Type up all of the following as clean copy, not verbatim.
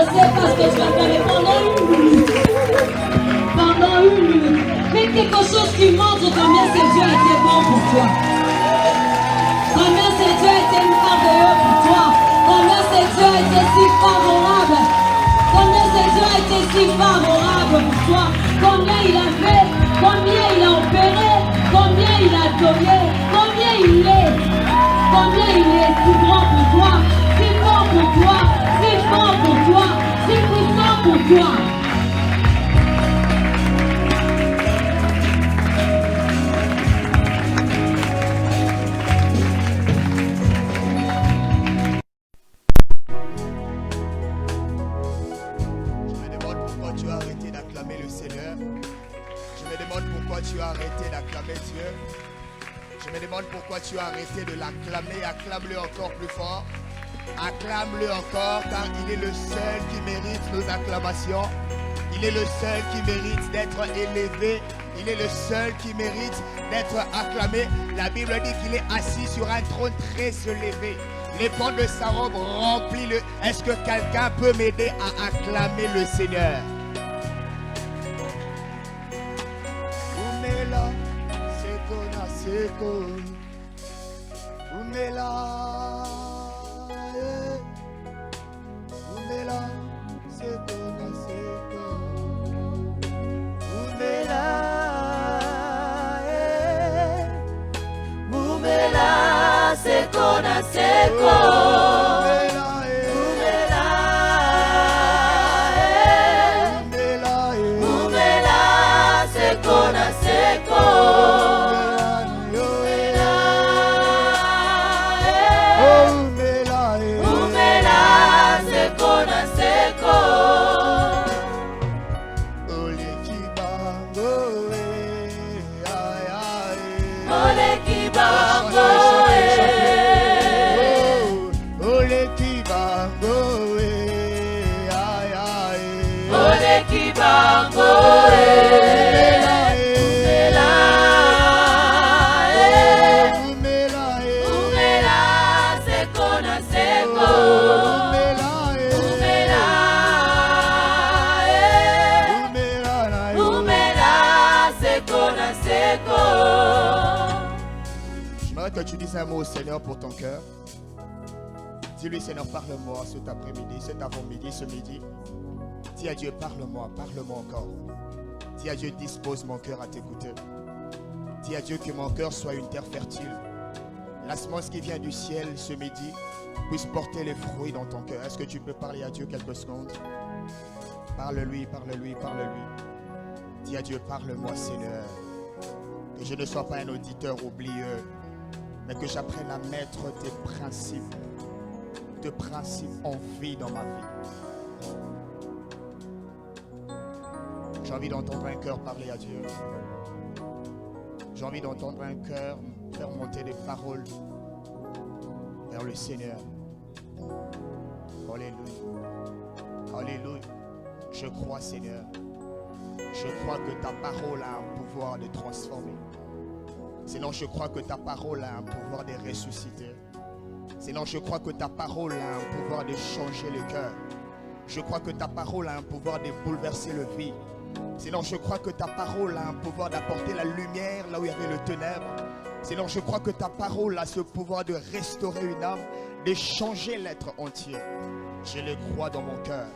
sais pas ce que tu vas faire, mais pendant 1 minute. Pendant 1 minute. Fais quelque chose qui montre combien ce Dieu a été bon pour toi. Combien ce Dieu a été merveilleux pour toi. Combien ce Dieu a été si favorable. Combien ce Dieu a été si favorable pour toi. Combien il a fait. Combien il a opéré. Combien il a donné. Combien il est. Combien il est si grand pour toi. Si bon pour toi. Si fort pour toi. Si puissant pour toi. Tu as arrêté d'acclamer Dieu. Je me demande pourquoi tu as arrêté de l'acclamer. Acclame-le encore plus fort. Acclame-le encore car il est le seul qui mérite nos acclamations. Il est le seul qui mérite d'être élevé. Il est le seul qui mérite d'être acclamé. La Bible dit qu'il est assis sur un trône très élevé. Les pans de sa robe remplit le... Est-ce que quelqu'un peut m'aider à acclamer le Seigneur? Seko, Umela, Umela, Seko na Seko, Umela, Umela, Seko na Seko, Umela, Seko na Seko. Que tu dises un mot au Seigneur pour ton cœur. Dis-lui, Seigneur, parle-moi cet après-midi, cet avant-midi, ce midi. Dis à Dieu, parle-moi, parle-moi encore. Dis à Dieu, dispose mon cœur à t'écouter. Dis à Dieu que mon cœur soit une terre fertile. La semence qui vient du ciel ce midi puisse porter les fruits dans ton cœur. Est-ce que tu peux parler à Dieu quelques secondes? Parle-lui, parle-lui, parle-lui. Dis à Dieu, parle-moi, Seigneur. Que je ne sois pas un auditeur oublieux, mais que j'apprenne à mettre tes principes en vie dans ma vie. J'ai envie d'entendre un cœur parler à Dieu. J'ai envie d'entendre un cœur faire monter des paroles vers le Seigneur. Alléluia. Alléluia. Je crois, Seigneur. Je crois que ta parole a un pouvoir de transformer. Sinon, je crois que ta parole a un pouvoir de ressusciter. Sinon, je crois que ta parole a un pouvoir de changer le cœur. Je crois que ta parole a un pouvoir de bouleverser le vie. Sinon, je crois que ta parole a un pouvoir d'apporter la lumière là où il y avait le ténèbre. Sinon, je crois que ta parole a ce pouvoir de restaurer une âme, de changer l'être entier. Je le crois dans mon cœur.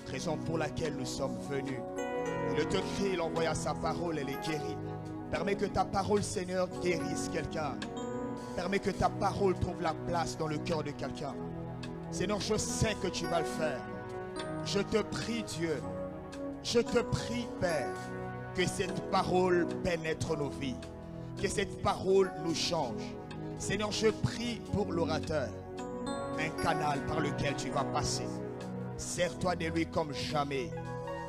Raison pour laquelle nous sommes venus. Il te crie, il envoya sa parole, elle est guérie. Permets que ta parole, Seigneur, guérisse quelqu'un. Permets que ta parole trouve la place dans le cœur de quelqu'un. Seigneur, je sais que tu vas le faire. Je te prie, Dieu. Je te prie, Père, que cette parole pénètre nos vies. Que cette parole nous change. Seigneur, je prie pour l'orateur. Un canal par lequel tu vas passer. Sers-toi de lui comme jamais.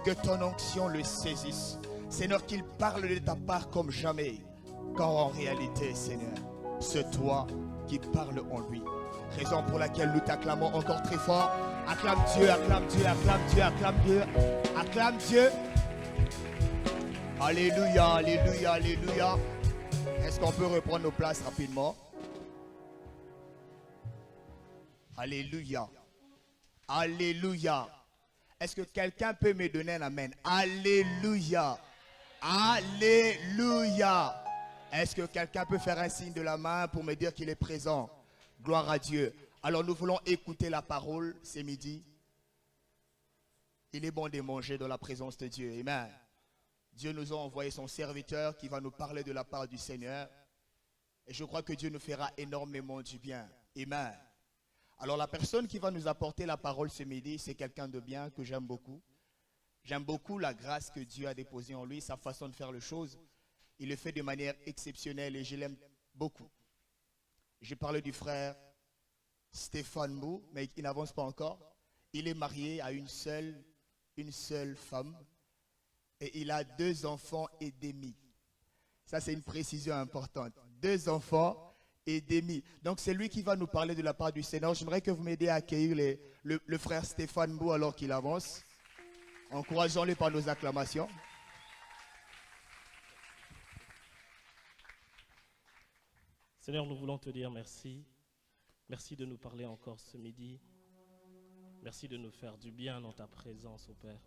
Que ton onction le saisisse. Seigneur, qu'il parle de ta part comme jamais. Car en réalité, Seigneur, c'est toi qui parles en lui. Raison pour laquelle nous t'acclamons encore très fort. Acclame Dieu, acclame Dieu, acclame Dieu, acclame Dieu. Acclame Dieu. Alléluia, alléluia, alléluia. Est-ce qu'on peut reprendre nos places rapidement? Alléluia. Alléluia. Est-ce que quelqu'un peut me donner un amen? Alléluia. Alléluia. Est-ce que quelqu'un peut faire un signe de la main pour me dire qu'il est présent? Gloire à Dieu. Alors nous voulons écouter la parole ce midi. Il est bon de manger dans la présence de Dieu. Amen. Dieu nous a envoyé son serviteur qui va nous parler de la part du Seigneur. Et je crois que Dieu nous fera énormément du bien. Amen. Alors la personne qui va nous apporter la parole ce midi, c'est quelqu'un de bien que j'aime beaucoup. J'aime beaucoup la grâce que Dieu a déposée en lui, sa façon de faire les choses. Il le fait de manière exceptionnelle et je l'aime beaucoup. Je parlais du frère Stéphane Bou, mais il n'avance pas encore. Il est marié à une seule femme et il a 2 enfants et demi. Ça, c'est une précision importante. 2 enfants et demi. Donc, c'est lui qui va nous parler de la part du Seigneur. J'aimerais que vous m'aidiez à accueillir le frère Stéphane Bou alors qu'il avance. Encourageons-le par nos acclamations. Seigneur, nous voulons te dire merci. Merci de nous parler encore ce midi. Merci de nous faire du bien dans ta présence, ô Père.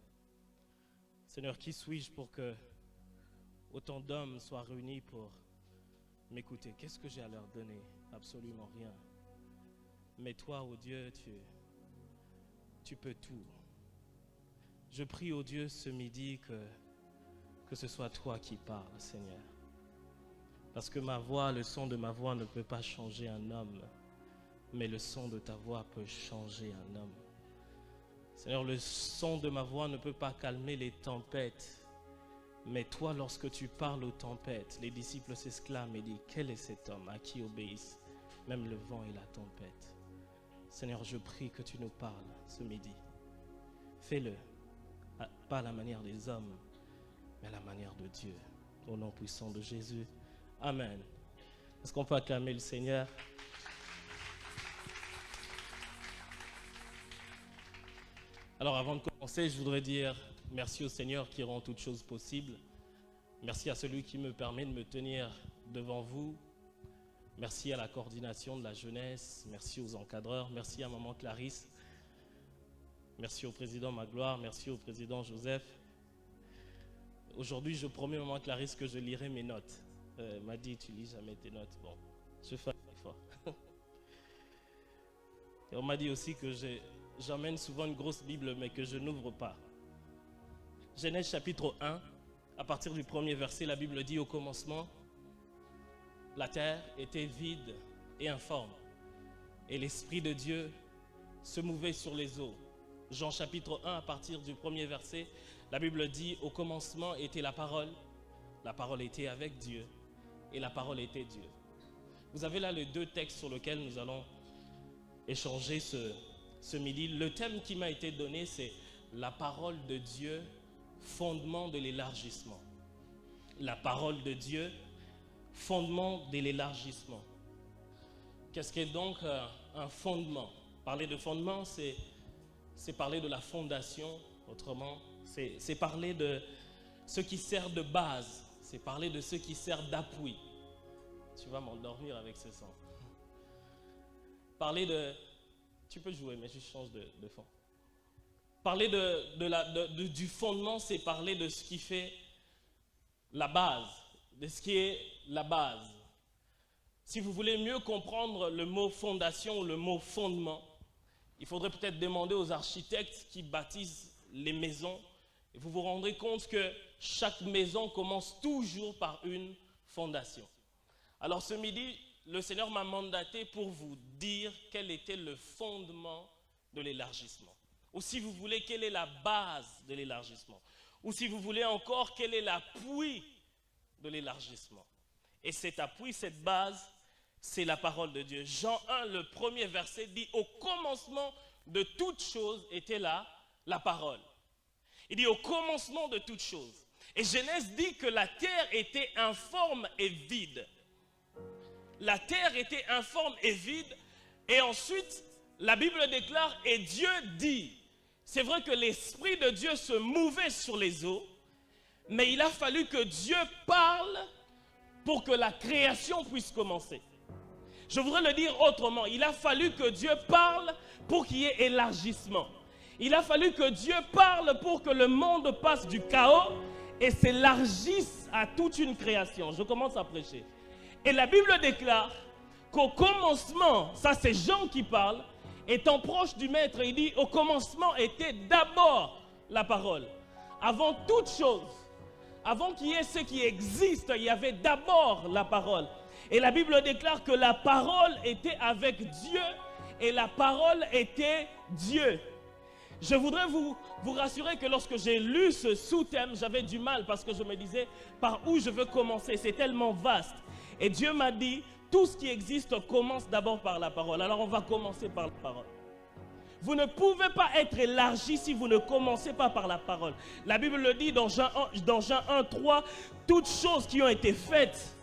Seigneur, qui suis-je pour que autant d'hommes soient réunis pour m'écouter? Qu'est-ce que j'ai à leur donner? Absolument rien. Mais toi, ô Dieu, tu peux tout. Je prie, ô Dieu, ce midi que ce soit toi qui parles, Seigneur. Parce que ma voix, le son de ma voix ne peut pas changer un homme, mais le son de ta voix peut changer un homme. Seigneur, le son de ma voix ne peut pas calmer les tempêtes, mais toi, lorsque tu parles aux tempêtes, les disciples s'exclament et disent, quel est cet homme à qui obéissent même le vent et la tempête? Seigneur, je prie que tu nous parles ce midi. Fais-le, pas à la manière des hommes, mais à la manière de Dieu. Au nom puissant de Jésus. Amen. Est-ce qu'on peut acclamer le Seigneur? Alors avant de commencer, je voudrais dire merci au Seigneur qui rend toutes choses possibles. Merci à celui qui me permet de me tenir devant vous. Merci à la coordination de la jeunesse. Merci aux encadreurs. Merci à maman Clarisse. Merci au président Magloire. Merci au président Joseph. Aujourd'hui, je promets maman Clarisse que je lirai mes notes. Elle m'a dit, tu lis jamais tes notes. Bon, je fais un effort. Et on m'a dit aussi que j'emmène souvent une grosse Bible, mais que je n'ouvre pas. Genèse chapitre 1, à partir du premier verset, la Bible dit, au commencement, la terre était vide et informe, et l'Esprit de Dieu se mouvait sur les eaux. Jean chapitre 1, à partir du premier verset, la Bible dit, au commencement était la parole était avec Dieu, et la parole était Dieu. Vous avez là les 2 textes sur lesquels nous allons échanger ce midi. Le thème qui m'a été donné, c'est la parole de Dieu, fondement de l'élargissement. La parole de Dieu, fondement de l'élargissement. Qu'est-ce qu'est donc un fondement? Parler de fondement, c'est parler de la fondation. Autrement, c'est parler de ce qui sert de base. C'est parler de ce qui sert d'appui. Tu vas m'endormir avec ce son. Parler de... Tu peux jouer, mais je change de fond. Parler du fondement, c'est parler de ce qui fait la base, de ce qui est la base. Si vous voulez mieux comprendre le mot fondation ou le mot fondement, il faudrait peut-être demander aux architectes qui bâtissent les maisons. Et vous vous rendrez compte que chaque maison commence toujours par une fondation. Alors ce midi, le Seigneur m'a mandaté pour vous dire quel était le fondement de l'élargissement. Ou si vous voulez, quelle est la base de l'élargissement. Ou si vous voulez encore, quel est l'appui de l'élargissement. Et cet appui, cette base, c'est la parole de Dieu. Jean 1, le premier verset dit, au commencement de toute chose était là la parole. Il dit au commencement de toute chose. Et Genèse dit que la terre était informe et vide. La terre était informe et vide. Et ensuite, la Bible déclare, et Dieu dit. C'est vrai que l'Esprit de Dieu se mouvait sur les eaux, mais il a fallu que Dieu parle pour que la création puisse commencer. Je voudrais le dire autrement. Il a fallu que Dieu parle pour qu'il y ait élargissement. Il a fallu que Dieu parle pour que le monde passe du chaos et s'élargisse à toute une création. Je commence à prêcher. Et la Bible déclare qu'au commencement, ça c'est Jean qui parle, étant proche du Maître, il dit au commencement était d'abord la parole. Avant toute chose, avant qu'il y ait ce qui existe, il y avait d'abord la parole. Et la Bible déclare que la parole était avec Dieu et la parole était Dieu. Je voudrais vous rassurer que lorsque j'ai lu ce sous-thème, j'avais du mal parce que je me disais par où je veux commencer, c'est tellement vaste. Et Dieu m'a dit, tout ce qui existe commence d'abord par la parole. Alors on va commencer par la parole. Vous ne pouvez pas être élargi si vous ne commencez pas par la parole. La Bible le dit dans Jean 1, 3, toutes choses qui ont été faites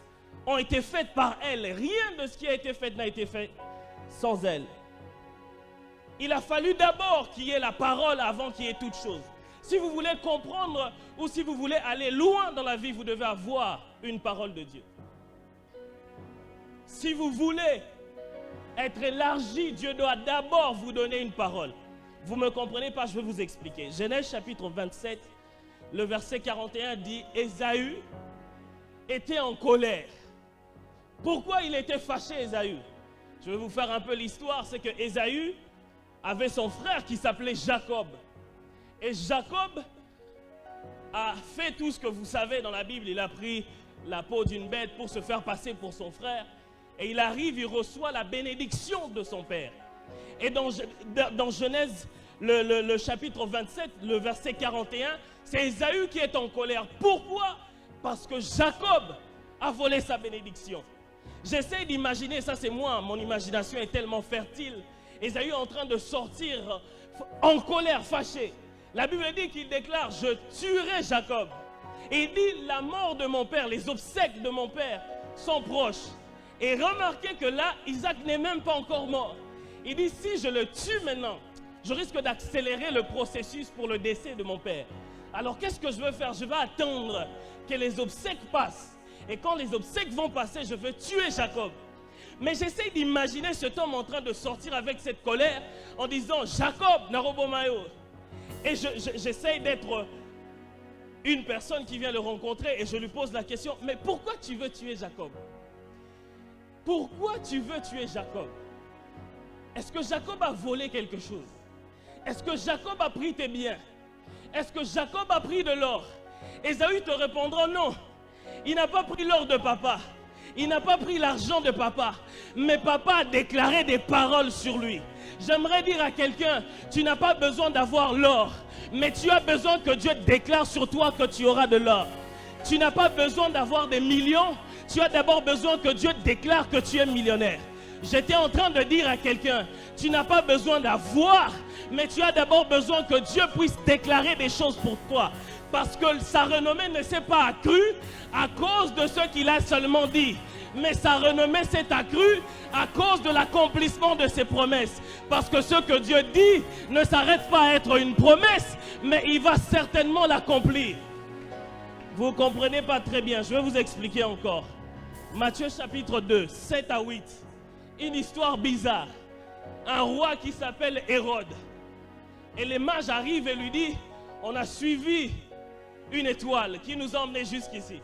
par elle. Rien de ce qui a été fait n'a été fait sans elle. Il a fallu d'abord qu'il y ait la parole avant qu'il y ait toute chose. Si vous voulez comprendre ou si vous voulez aller loin dans la vie, vous devez avoir une parole de Dieu. Si vous voulez être élargi, Dieu doit d'abord vous donner une parole. Vous ne me comprenez pas, je vais vous expliquer. Genèse chapitre 27, le verset 41 dit « Ésaü était en colère ». Pourquoi il était fâché, Ésaü? Je vais vous faire un peu l'histoire, c'est que Ésaü avait son frère qui s'appelait Jacob. Et Jacob a fait tout ce que vous savez dans la Bible. Il a pris la peau d'une bête pour se faire passer pour son frère. Et il arrive, il reçoit la bénédiction de son père. Et dans Genèse, le chapitre 27, le verset 41, c'est Ésaü qui est en colère. Pourquoi? Parce que Jacob a volé sa bénédiction. J'essaie d'imaginer, ça c'est moi, mon imagination est tellement fertile. Ésaü est en train de sortir en colère, fâché. La Bible dit qu'il déclare, je tuerai Jacob. Et il dit, la mort de mon père, les obsèques de mon père sont proches. Et remarquez que là, Isaac n'est même pas encore mort. Il dit, si je le tue maintenant, je risque d'accélérer le processus pour le décès de mon père. Alors qu'est-ce que je veux faire? Je vais attendre que les obsèques passent. Et quand les obsèques vont passer, je veux tuer Jacob. Mais j'essaie d'imaginer cet homme en train de sortir avec cette colère en disant, Jacob, Narobomayo. Et j'essaie d'être une personne qui vient le rencontrer et je lui pose la question, mais pourquoi tu veux tuer Jacob? Pourquoi tu veux tuer Jacob? Est-ce que Jacob a volé quelque chose? Est-ce que Jacob a pris tes biens? Est-ce que Jacob a pris de l'or? Ésaü te répondra non. Il n'a pas pris l'or de papa. Il n'a pas pris l'argent de papa. Mais papa a déclaré des paroles sur lui. J'aimerais dire à quelqu'un, tu n'as pas besoin d'avoir l'or. Mais tu as besoin que Dieu déclare sur toi que tu auras de l'or. Tu n'as pas besoin d'avoir des millions. Tu as d'abord besoin que Dieu déclare que tu es millionnaire. J'étais en train de dire à quelqu'un, tu n'as pas besoin d'avoir, mais tu as d'abord besoin que Dieu puisse déclarer des choses pour toi. Parce que sa renommée ne s'est pas accrue à cause de ce qu'il a seulement dit. Mais sa renommée s'est accrue à cause de l'accomplissement de ses promesses. Parce que ce que Dieu dit ne s'arrête pas à être une promesse, mais il va certainement l'accomplir. Vous ne comprenez pas très bien, je vais vous expliquer encore. Matthieu chapitre 2, 7 à 8. Une histoire bizarre. Un roi qui s'appelle Hérode. Et les mages arrivent et lui disent, on a suivi une étoile qui nous a emmenés jusqu'ici.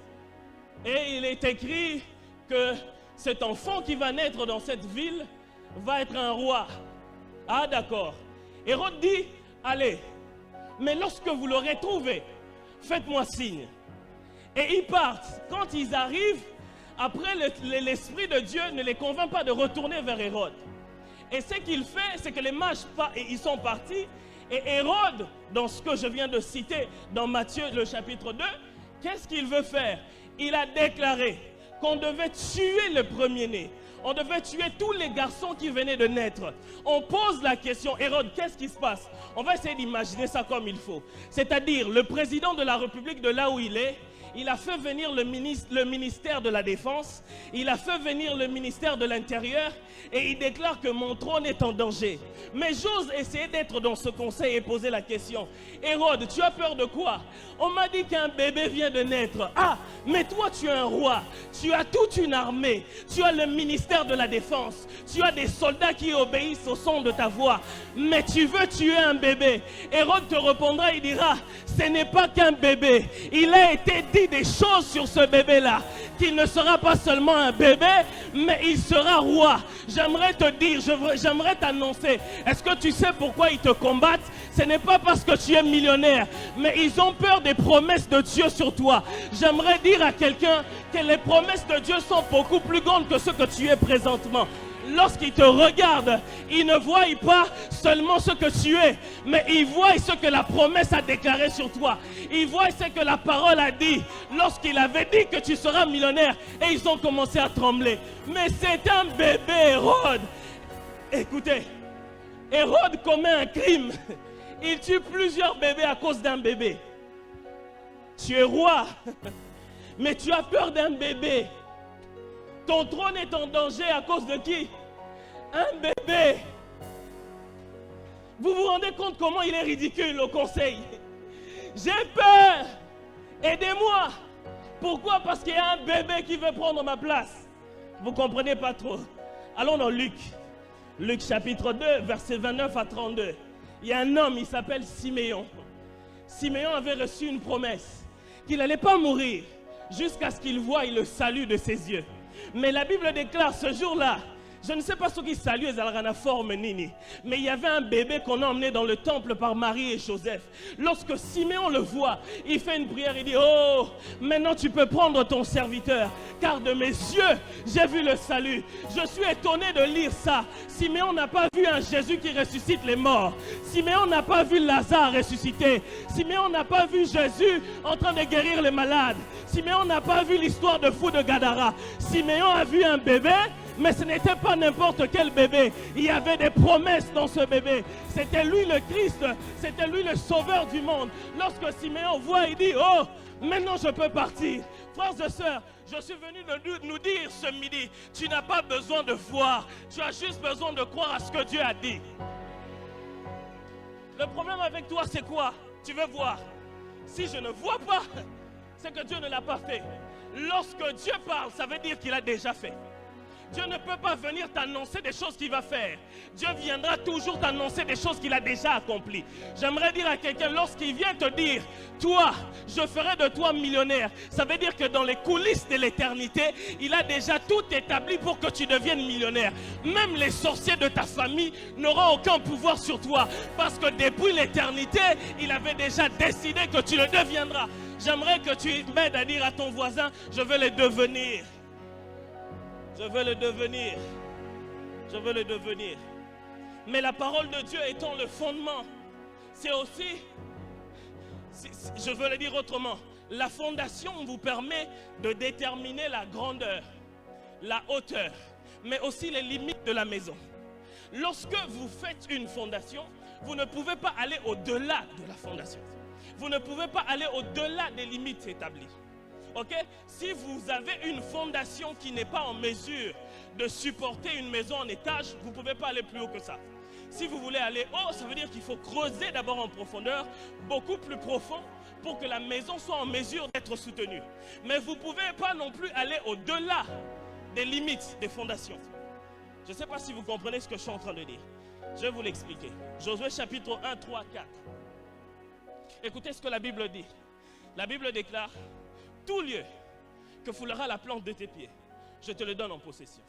Et il est écrit que cet enfant qui va naître dans cette ville va être un roi. Ah d'accord. Hérode dit, allez, mais lorsque vous l'aurez trouvé, faites-moi signe. Et ils partent. Quand ils arrivent, après l'Esprit de Dieu ne les convainc pas de retourner vers Hérode. Et ce qu'il fait, c'est que les mages, ils sont partis. Et Hérode, dans ce que je viens de citer, dans Matthieu le chapitre 2, qu'est-ce qu'il veut faire? Il a déclaré qu'on devait tuer le premier-né. On devait tuer tous les garçons qui venaient de naître. On pose la question, Hérode, qu'est-ce qui se passe? On va essayer d'imaginer ça comme il faut. C'est-à-dire, le président de la République de là où il est, il a fait venir le ministère de la Défense, il a fait venir le ministère de l'Intérieur et il déclare que mon trône est en danger. Mais j'ose essayer d'être dans ce conseil et poser la question. Hérode, tu as peur de quoi? On m'a dit qu'un bébé vient de naître. Ah, mais toi tu es un roi, tu as toute une armée, tu as le ministère de la Défense, tu as des soldats qui obéissent au son de ta voix, mais tu veux tuer un bébé. Hérode te répondra, il dira, ce n'est pas qu'un bébé, il a été dit des choses sur ce bébé-là, qu'il ne sera pas seulement un bébé, mais il sera roi. J'aimerais te dire, j'aimerais t'annoncer, est-ce que tu sais pourquoi ils te combattent? Ce n'est pas parce que tu es millionnaire, mais ils ont peur des promesses de Dieu sur toi. J'aimerais dire à quelqu'un que les promesses de Dieu sont beaucoup plus grandes que ce que tu es présentement. Lorsqu'ils te regardent, ils ne voient pas seulement ce que tu es, mais ils voient ce que la promesse a déclaré sur toi. Ils voient ce que la parole a dit lorsqu'il avait dit que tu seras millionnaire, et ils ont commencé à trembler. Mais c'est un bébé, Hérode. Écoutez, Hérode commet un crime. Il tue plusieurs bébés à cause d'un bébé. Tu es roi, mais tu as peur d'un bébé. Ton trône est en danger à cause de qui? Un bébé. Vous vous rendez compte comment il est ridicule au conseil? J'ai peur. Aidez-moi. Pourquoi? Parce qu'il y a un bébé qui veut prendre ma place. Vous ne comprenez pas trop. Allons dans Luc. Luc chapitre 2, versets 29 à 32. Il y a un homme, il s'appelle Siméon. Siméon avait reçu une promesse qu'il n'allait pas mourir jusqu'à ce qu'il voie le salut de ses yeux. Mais la Bible déclare ce jour-là, je ne sais pas ce qui salue la forme nini, mais il y avait un bébé qu'on a emmené dans le temple par Marie et Joseph. Lorsque Siméon le voit, il fait une prière, il dit, oh, maintenant tu peux prendre ton serviteur, car de mes yeux, j'ai vu le salut. Je suis étonné de lire ça. Siméon n'a pas vu un Jésus qui ressuscite les morts. Siméon n'a pas vu Lazare ressusciter. Siméon n'a pas vu Jésus en train de guérir les malades. Siméon n'a pas vu l'histoire de fou de Gadara. Siméon a vu un bébé, mais ce n'était pas n'importe quel bébé. Il y avait des promesses dans ce bébé. C'était lui le Christ, c'était lui le sauveur du monde. Lorsque Siméon voit, il dit, oh, maintenant je peux partir. Frères et sœurs, je suis venu nous dire ce midi, tu n'as pas besoin de voir, tu as juste besoin de croire à ce que Dieu a dit. Le problème avec toi, c'est quoi? Tu veux voir. Si je ne vois pas, c'est que Dieu ne l'a pas fait. Lorsque Dieu parle, ça veut dire qu'il a déjà fait. Dieu ne peut pas venir t'annoncer des choses qu'il va faire. Dieu viendra toujours t'annoncer des choses qu'il a déjà accomplies. J'aimerais dire à quelqu'un, lorsqu'il vient te dire, toi, je ferai de toi millionnaire, ça veut dire que dans les coulisses de l'éternité, il a déjà tout établi pour que tu deviennes millionnaire. Même les sorciers de ta famille n'auront aucun pouvoir sur toi, parce que depuis l'éternité, il avait déjà décidé que tu le deviendras. J'aimerais que tu m'aides à dire à ton voisin, je veux le devenir. Je veux le devenir. Je veux le devenir. Mais la parole de Dieu étant le fondement, c'est aussi, je veux le dire autrement, la fondation vous permet de déterminer la grandeur, la hauteur, mais aussi les limites de la maison. Lorsque vous faites une fondation, vous ne pouvez pas aller au-delà de la fondation. Vous ne pouvez pas aller au-delà des limites établies. Ok? Si vous avez une fondation qui n'est pas en mesure de supporter une maison en étage, vous ne pouvez pas aller plus haut que ça. Si vous voulez aller haut, ça veut dire qu'il faut creuser d'abord en profondeur, beaucoup plus profond, pour que la maison soit en mesure d'être soutenue. Mais vous ne pouvez pas non plus aller au-delà des limites des fondations. Je ne sais pas si vous comprenez ce que je suis en train de dire. Je vais vous l'expliquer. Josué chapitre 1, 3, 4. Écoutez ce que la Bible dit. La Bible déclare, tout lieu que foulera la plante de tes pieds, je te le donne en possession.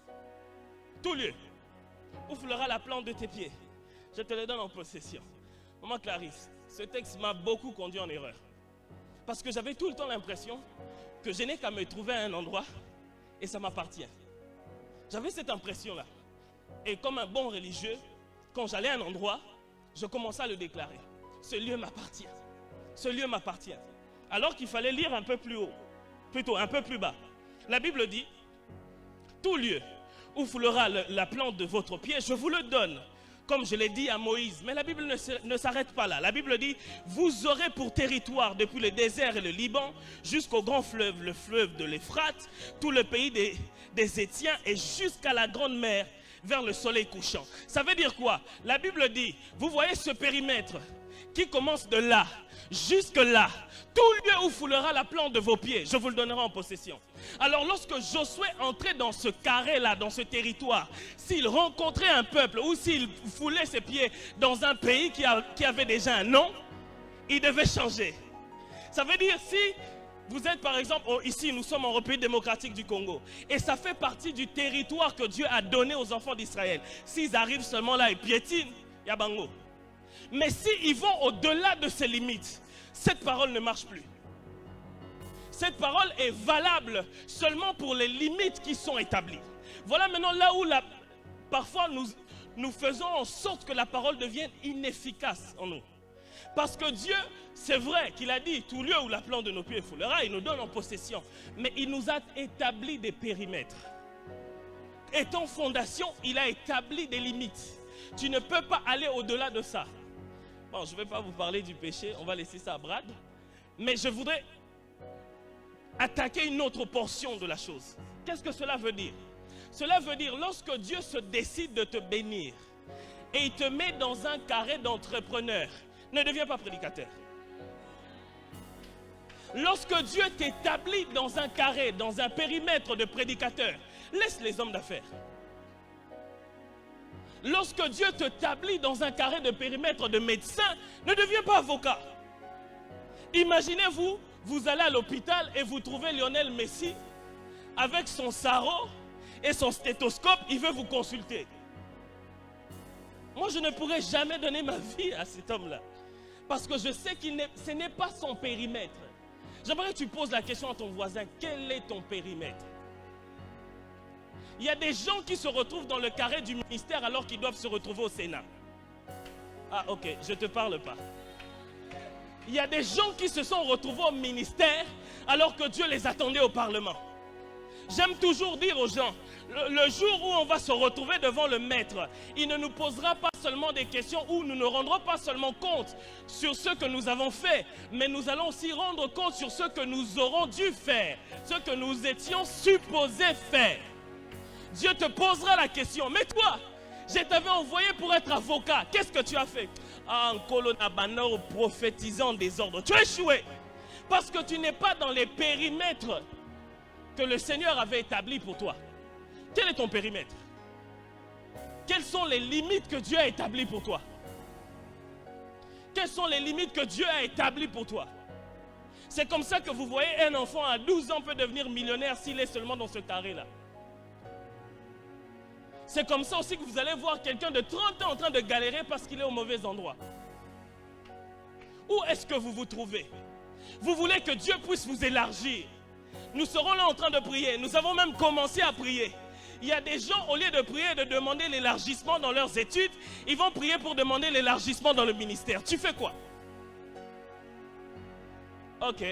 Tout lieu où foulera la plante de tes pieds, je te le donne en possession. Maman Clarisse, ce texte m'a beaucoup conduit en erreur. Parce que j'avais tout le temps l'impression que je n'ai qu'à me trouver à un endroit et ça m'appartient. J'avais cette impression-là. Et comme un bon religieux, quand j'allais à un endroit, je commençais à le déclarer. Ce lieu m'appartient. Ce lieu m'appartient. Alors qu'il fallait lire un peu plus haut, plutôt un peu plus bas. La Bible dit, tout lieu où foulera la plante de votre pied, je vous le donne. comme je l'ai dit à Moïse. Mais la Bible ne s'arrête pas là. La Bible dit, vous aurez pour territoire depuis le désert et le Liban jusqu'au grand fleuve, le fleuve de l'Euphrate, tout le pays des Étiens et jusqu'à la grande mer vers le soleil couchant. Ça veut dire quoi? La Bible dit, vous voyez ce périmètre qui commence de là jusque là, tout lieu où foulera la plante de vos pieds, je vous le donnerai en possession. Alors lorsque Josué entrait dans ce carré-là, dans ce territoire, s'il rencontrait un peuple ou s'il foulait ses pieds dans un pays qui avait déjà un nom, il devait changer. Ça veut dire si vous êtes par exemple, ici nous sommes en République démocratique du Congo, et ça fait partie du territoire que Dieu a donné aux enfants d'Israël. S'ils arrivent seulement là et piétinent, il y a bango. Mais s'ils vont au-delà de ces limites, cette parole ne marche plus. Cette parole est valable seulement pour les limites qui sont établies. Voilà maintenant là où parfois nous faisons en sorte que la parole devienne inefficace en nous. Parce que Dieu, c'est vrai qu'il a dit, tout lieu où la plante de nos pieds foulera, il nous donne en possession. Mais il nous a établi des périmètres. Étant fondation, il a établi des limites. Tu ne peux pas aller au-delà de ça. Bon, je ne vais pas vous parler du péché, on va laisser ça à Brad. Mais je voudrais attaquer une autre portion de la chose. Qu'est-ce que cela veut dire? Cela veut dire lorsque Dieu se décide de te bénir et il te met dans un carré d'entrepreneur, ne deviens pas prédicateur. Lorsque Dieu t'établit dans un carré, dans un périmètre de prédicateur, laisse les hommes d'affaires. Lorsque Dieu t'établit dans un carré de périmètre de médecin, ne deviens pas avocat. Imaginez-vous, vous allez à l'hôpital et vous trouvez Lionel Messi avec son sarrau et son stéthoscope, il veut vous consulter. Moi, je ne pourrais jamais donner ma vie à cet homme-là. Parce que je sais que ce n'est pas son périmètre. J'aimerais que tu poses la question à ton voisin, quel est ton périmètre? Il y a des gens qui se retrouvent dans le carré du ministère alors qu'ils doivent se retrouver au Sénat. Ah ok, je ne te parle pas. Il y a des gens qui se sont retrouvés au ministère alors que Dieu les attendait au Parlement. J'aime toujours dire aux gens, le jour où on va se retrouver devant le maître, il ne nous posera pas seulement des questions où nous ne rendrons pas seulement compte sur ce que nous avons fait, mais nous allons aussi rendre compte sur ce que nous aurons dû faire, ce que nous étions supposés faire. Dieu te posera la question, mais toi, je t'avais envoyé pour être avocat, qu'est-ce que tu as fait? Ah, en colonabano prophétisant des ordres, tu as échoué, parce que tu n'es pas dans les périmètres que le Seigneur avait établis pour toi. Quel est ton périmètre? Quelles sont les limites que Dieu a établies pour toi? Quelles sont les limites que Dieu a établies pour toi? C'est comme ça que vous voyez un enfant à 12 ans peut devenir millionnaire s'il est seulement dans ce carré-là. C'est comme ça aussi que vous allez voir quelqu'un de 30 ans en train de galérer parce qu'il est au mauvais endroit. Où est-ce que vous vous trouvez? Vous voulez que Dieu puisse vous élargir. Nous serons là en train de prier. Nous avons même commencé à prier. Il y a des gens, au lieu de prier et de demander l'élargissement dans leurs études, ils vont prier pour demander l'élargissement dans le ministère. Tu fais quoi? Ok.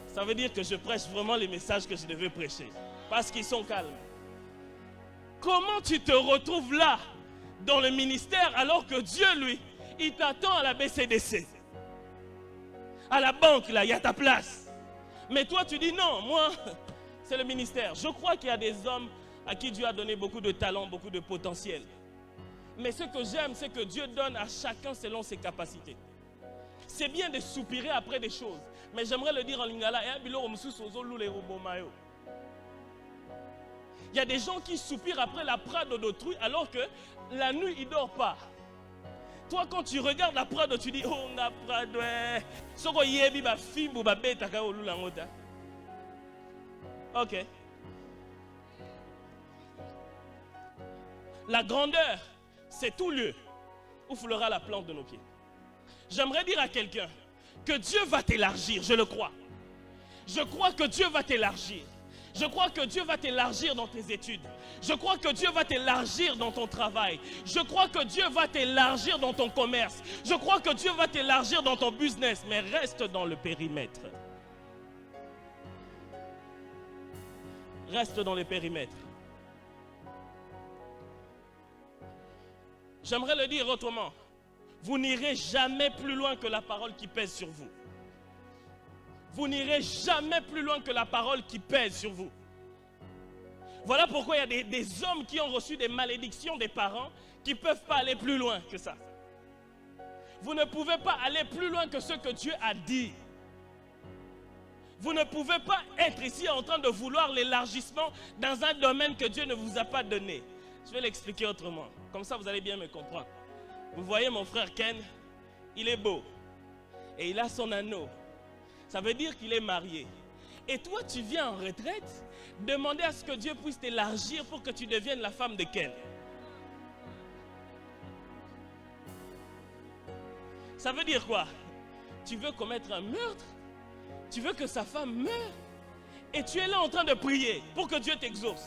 Ça veut dire que je prêche vraiment les messages que je devais prêcher. Parce qu'ils sont calmes. Comment tu te retrouves là, dans le ministère, alors que Dieu, lui, il t'attend à la BCDC? À la banque, là, il y a ta place. Mais toi, tu dis non, moi, c'est le ministère. Je crois qu'il y a des hommes à qui Dieu a donné beaucoup de talent, beaucoup de potentiel. Mais ce que j'aime, c'est que Dieu donne à chacun selon ses capacités. C'est bien de soupirer après des choses. Mais j'aimerais le dire en lingala. Il y a des gens qui soupirent après la prade d'autrui alors que la nuit, ils ne dorment pas. Toi, quand tu regardes la prade, tu dis, oh, la prade, ouais. Ok. La grandeur, c'est tout lieu où foulera la plante de nos pieds. J'aimerais dire à quelqu'un que Dieu va t'élargir, je le crois. Je crois que Dieu va t'élargir. Je crois que Dieu va t'élargir dans tes études. Je crois que Dieu va t'élargir dans ton travail. Je crois que Dieu va t'élargir dans ton commerce. Je crois que Dieu va t'élargir dans ton business. Mais reste dans le périmètre. Reste dans le périmètre. J'aimerais le dire autrement. Vous n'irez jamais plus loin que la parole qui pèse sur vous. Vous n'irez jamais plus loin que la parole qui pèse sur vous. Voilà pourquoi il y a des hommes qui ont reçu des malédictions des parents qui ne peuvent pas aller plus loin que ça. Vous ne pouvez pas aller plus loin que ce que Dieu a dit. Vous ne pouvez pas être ici en train de vouloir l'élargissement dans un domaine que Dieu ne vous a pas donné. Je vais l'expliquer autrement. Comme ça, vous allez bien me comprendre. Vous voyez mon frère Ken, il est beau. Et il a son anneau. Ça veut dire qu'il est marié. Et toi, tu viens en retraite, demander à ce que Dieu puisse t'élargir pour que tu deviennes la femme de Ken. Ça veut dire quoi? Tu veux commettre un meurtre? Tu veux que sa femme meure? Et tu es là en train de prier pour que Dieu t'exauce.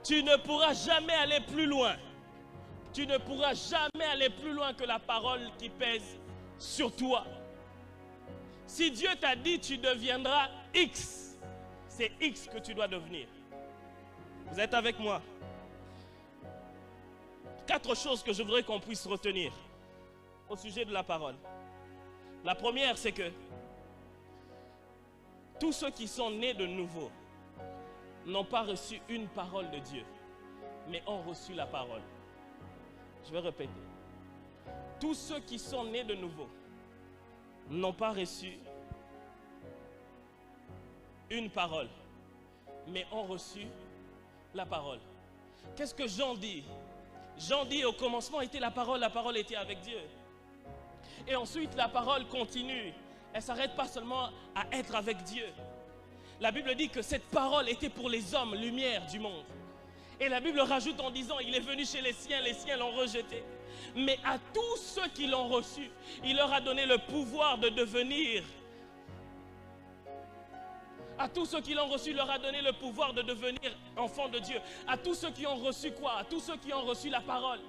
Tu ne pourras jamais aller plus loin. Tu ne pourras jamais aller plus loin que la parole qui pèse sur toi. Si Dieu t'a dit tu deviendras X, c'est X que tu dois devenir. Vous êtes avec moi? 4 choses que je voudrais qu'on puisse retenir au sujet de la parole. La première, c'est que tous ceux qui sont nés de nouveau n'ont pas reçu une parole de Dieu, mais ont reçu la parole. Je vais répéter. Tous ceux qui sont nés de nouveau n'ont pas reçu une parole, mais ont reçu la parole. Qu'est-ce que Jean dit? Jean dit au commencement était la parole était avec Dieu. Et ensuite la parole continue. Elle ne s'arrête pas seulement à être avec Dieu. La Bible dit que cette parole était pour les hommes, lumière du monde. Et la Bible rajoute en disant, il est venu chez les siens l'ont rejeté. Mais à tous ceux qui l'ont reçu, il leur a donné le pouvoir de devenir. À tous ceux qui l'ont reçu, il leur a donné le pouvoir de devenir enfants de Dieu. À tous ceux qui ont reçu quoi? À tous ceux qui ont reçu la parole.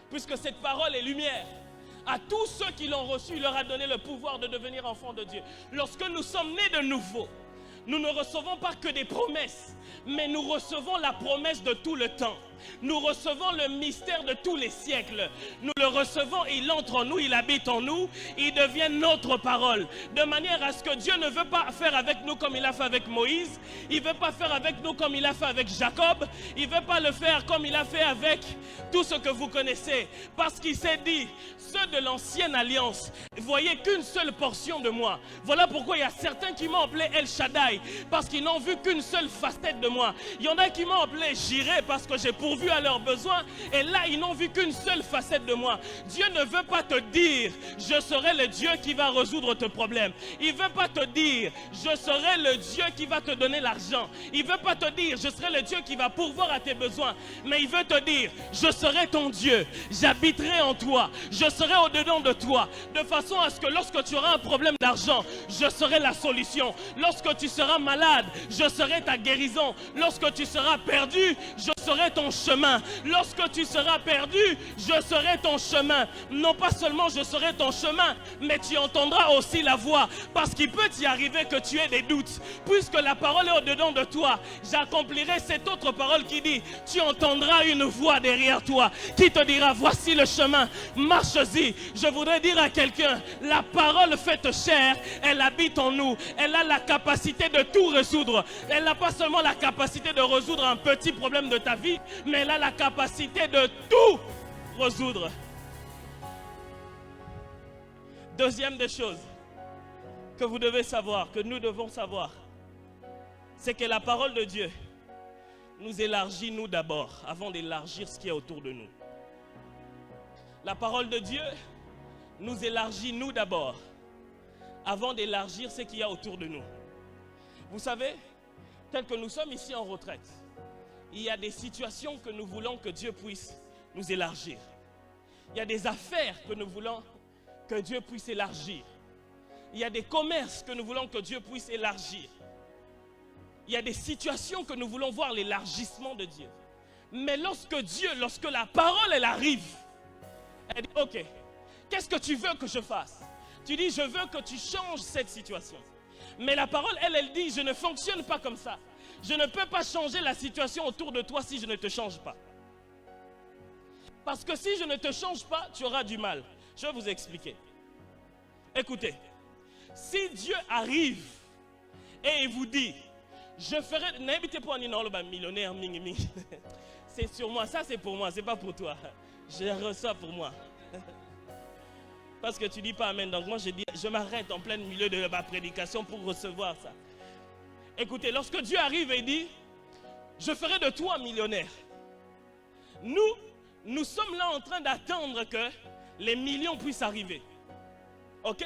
Puisque cette parole est lumière. À tous ceux qui l'ont reçu, il leur a donné le pouvoir de devenir enfants de Dieu. Lorsque nous sommes nés de nouveau, nous ne recevons pas que des promesses, mais nous recevons la promesse de tout le temps. Nous recevons le mystère de tous les siècles. Nous le recevons, il entre en nous, il habite en nous, il devient notre parole. De manière à ce que Dieu ne veut pas faire avec nous comme il a fait avec Moïse. Il ne veut pas faire avec nous comme il a fait avec Jacob. Il ne veut pas le faire comme il a fait avec tout ce que vous connaissez. Parce qu'il s'est dit, ceux de l'ancienne alliance, voyez qu'une seule portion de moi. Voilà pourquoi il y a certains qui m'ont appelé El Shaddai, parce qu'ils n'ont vu qu'une seule facette de moi. Il y en a qui m'ont appelé Jireh, parce que j'ai pourvu à leurs besoins, et là ils n'ont vu qu'une seule facette de moi. Dieu ne veut pas te dire je serai le Dieu qui va résoudre tes problèmes. Il ne veut pas te dire je serai le Dieu qui va te donner l'argent. Il ne veut pas te dire je serai le Dieu qui va pourvoir à tes besoins, mais il veut te dire je serai ton Dieu, j'habiterai en toi, je serai au-dedans de toi, de façon à ce que lorsque tu auras un problème d'argent, je serai la solution. Lorsque tu seras malade, je serai ta guérison. Lorsque tu seras perdu, je serai ton chemin. Lorsque tu seras perdu, je serai ton chemin. Non pas seulement je serai ton chemin, mais tu entendras aussi la voix. Parce qu'il peut y arriver que tu aies des doutes. Puisque la parole est au-dedans de toi, j'accomplirai cette autre parole qui dit, tu entendras une voix derrière toi qui te dira, voici le chemin, marche-y. Je voudrais dire à quelqu'un, la parole faite chair, elle habite en nous. Elle a la capacité de tout résoudre. Elle n'a pas seulement la capacité de résoudre un petit problème de ta vie, mais elle a la capacité de tout résoudre. Deuxième des choses que vous devez savoir, que nous devons savoir, c'est que la parole de Dieu nous élargit nous d'abord, avant d'élargir ce qui est autour de nous. La parole de Dieu nous élargit nous d'abord, avant d'élargir ce qu'il y a autour de nous. Vous savez, tel que nous sommes ici en retraite, il y a des situations que nous voulons que Dieu puisse nous élargir. Il y a des affaires que nous voulons que Dieu puisse élargir. Il y a des commerces que nous voulons que Dieu puisse élargir. Il y a des situations que nous voulons voir l'élargissement de Dieu. Mais lorsque la parole, elle arrive, elle dit, ok, qu'est-ce que tu veux que je fasse? Tu dis, je veux que tu changes cette situation. Mais la parole, elle dit, je ne fonctionne pas comme ça. Je ne peux pas changer la situation autour de toi si je ne te change pas. Parce que si je ne te change pas, tu auras du mal. Je vais vous expliquer. Écoutez, si Dieu arrive et il vous dit, je ferai, n'habitez pas un millionnaire, c'est sur moi, ça c'est pour moi, c'est pas pour toi. Je reçois pour moi. Parce que tu dis pas amen, donc moi je m'arrête en plein milieu de ma prédication pour recevoir ça. Écoutez, lorsque Dieu arrive et dit, je ferai de toi millionnaire. Nous sommes là en train d'attendre que les millions puissent arriver. Ok?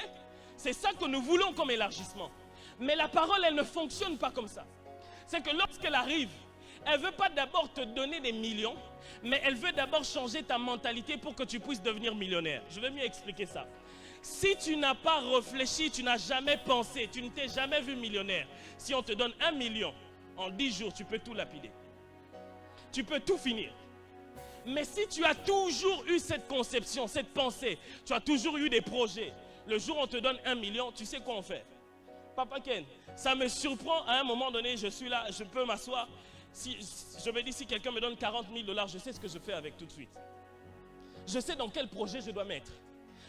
C'est ça que nous voulons comme élargissement. Mais la parole, elle ne fonctionne pas comme ça. C'est que lorsqu'elle arrive, elle ne veut pas d'abord te donner des millions, mais elle veut d'abord changer ta mentalité pour que tu puisses devenir millionnaire. Je vais mieux expliquer ça. Si tu n'as pas réfléchi, tu n'as jamais pensé, tu ne t'es jamais vu millionnaire, si on te donne 1 million, en 10 jours, tu peux tout lapider. Tu peux tout finir. Mais si tu as toujours eu cette conception, cette pensée, tu as toujours eu des projets, le jour où on te donne 1 million, tu sais quoi on fait? Papa Ken, ça me surprend, à un moment donné, je suis là, je peux m'asseoir. Si, je me dis, si quelqu'un me donne 40 000 $, je sais ce que je fais avec tout de suite. Je sais dans quel projet je dois mettre.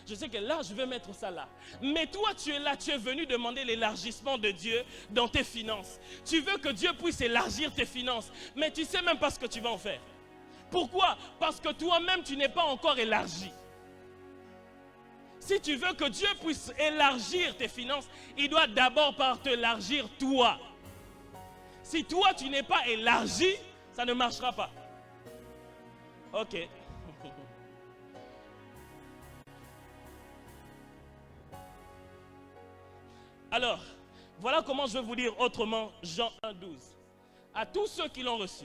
Je sais que là, je vais mettre ça là. Mais toi, tu es là, tu es venu demander l'élargissement de Dieu dans tes finances. Tu veux que Dieu puisse élargir tes finances, mais tu ne sais même pas ce que tu vas en faire. Pourquoi? Parce que toi-même, tu n'es pas encore élargi. Si tu veux que Dieu puisse élargir tes finances, il doit d'abord par t'élargir toi. Si toi, tu n'es pas élargi, ça ne marchera pas. Ok. Alors, voilà comment je vais vous dire autrement Jean 1,12. À tous ceux qui l'ont reçu.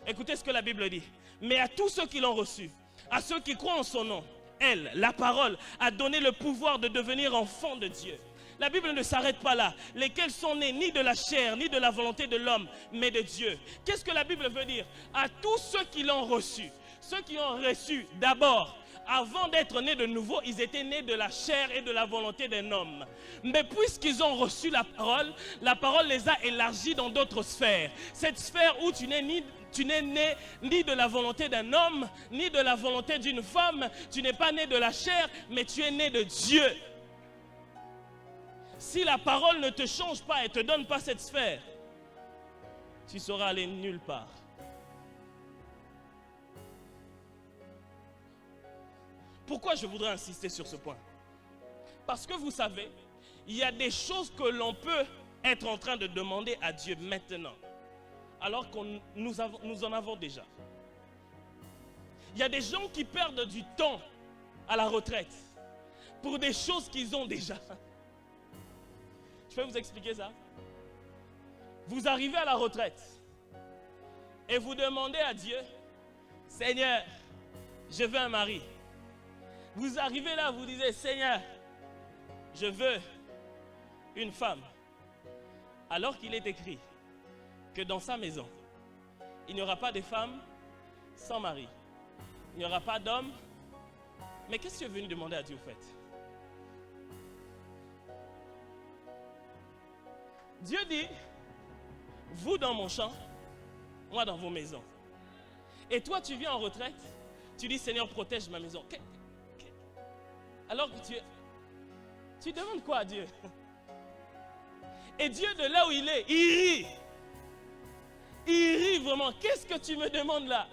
Écoutez ce que la Bible dit. Mais à tous ceux qui l'ont reçu, à ceux qui croient en son nom, elle, la parole, a donné le pouvoir de devenir enfants de Dieu. La Bible ne s'arrête pas là. Lesquels sont nés ni de la chair, ni de la volonté de l'homme, mais de Dieu. Qu'est-ce que la Bible veut dire? À tous ceux qui l'ont reçu. Ceux qui ont reçu d'abord, avant d'être nés de nouveau, ils étaient nés de la chair et de la volonté d'un homme. Mais puisqu'ils ont reçu la parole les a élargis dans d'autres sphères. Cette sphère où tu n'es né ni de la volonté d'un homme, ni de la volonté d'une femme. Tu n'es pas né de la chair, mais tu es né de Dieu. Si la parole ne te change pas et ne te donne pas cette sphère, tu sauras aller nulle part. Pourquoi je voudrais insister sur ce point? Parce que vous savez, il y a des choses que l'on peut être en train de demander à Dieu maintenant, alors que nous en avons déjà. Il y a des gens qui perdent du temps à la retraite pour des choses qu'ils ont déjà. Je peux vous expliquer ça? Vous arrivez à la retraite et vous demandez à Dieu, Seigneur, je veux un mari. Vous arrivez là, vous disiez, Seigneur, je veux une femme. Alors qu'il est écrit que dans sa maison, il n'y aura pas de femme sans mari. Il n'y aura pas d'homme. Mais qu'est-ce que tu es venu demander à Dieu au fait? Dieu dit, vous dans mon champ, moi dans vos maisons. Et toi tu viens en retraite, tu dis Seigneur protège ma maison. Alors que tu demandes quoi à Dieu? Et Dieu de là où il est, il rit. Il rit vraiment. Qu'est-ce que tu me demandes là?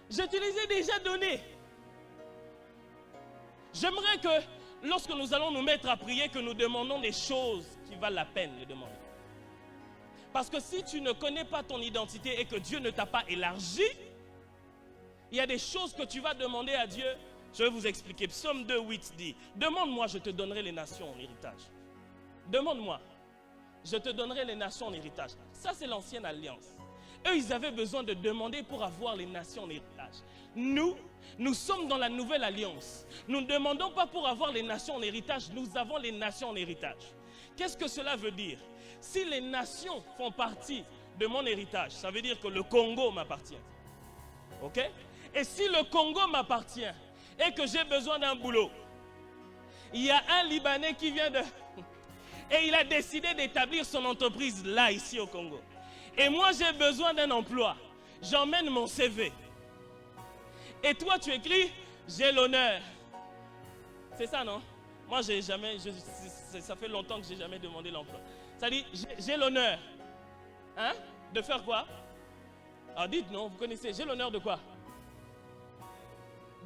Je te les ai déjà donnés. J'aimerais que lorsque nous allons nous mettre à prier, que nous demandons des choses qui valent la peine de demander. Parce que si tu ne connais pas ton identité et que Dieu ne t'a pas élargi, il y a des choses que tu vas demander à Dieu. Je vais vous expliquer. Psaume 2,8 dit, demande-moi, je te donnerai les nations en héritage. Demande-moi, je te donnerai les nations en héritage. Ça, c'est l'ancienne alliance. Eux, ils avaient besoin de demander pour avoir les nations en héritage. Nous sommes dans la nouvelle alliance. Nous ne demandons pas pour avoir les nations en héritage, nous avons les nations en héritage. Qu'est-ce que cela veut dire? Si les nations font partie de mon héritage, ça veut dire que le Congo m'appartient. Ok? Et si le Congo m'appartient et que j'ai besoin d'un boulot, il y a un Libanais qui vient de... Et il a décidé d'établir son entreprise là, ici au Congo. Et moi, j'ai besoin d'un emploi. J'emmène mon CV. Et toi, tu écris, j'ai l'honneur. C'est ça, non? Moi, j'ai jamais, ça fait longtemps que j'ai jamais demandé l'emploi. Ça dit, j'ai l'honneur. Hein? De faire quoi? Alors dites non, vous connaissez, j'ai l'honneur de quoi?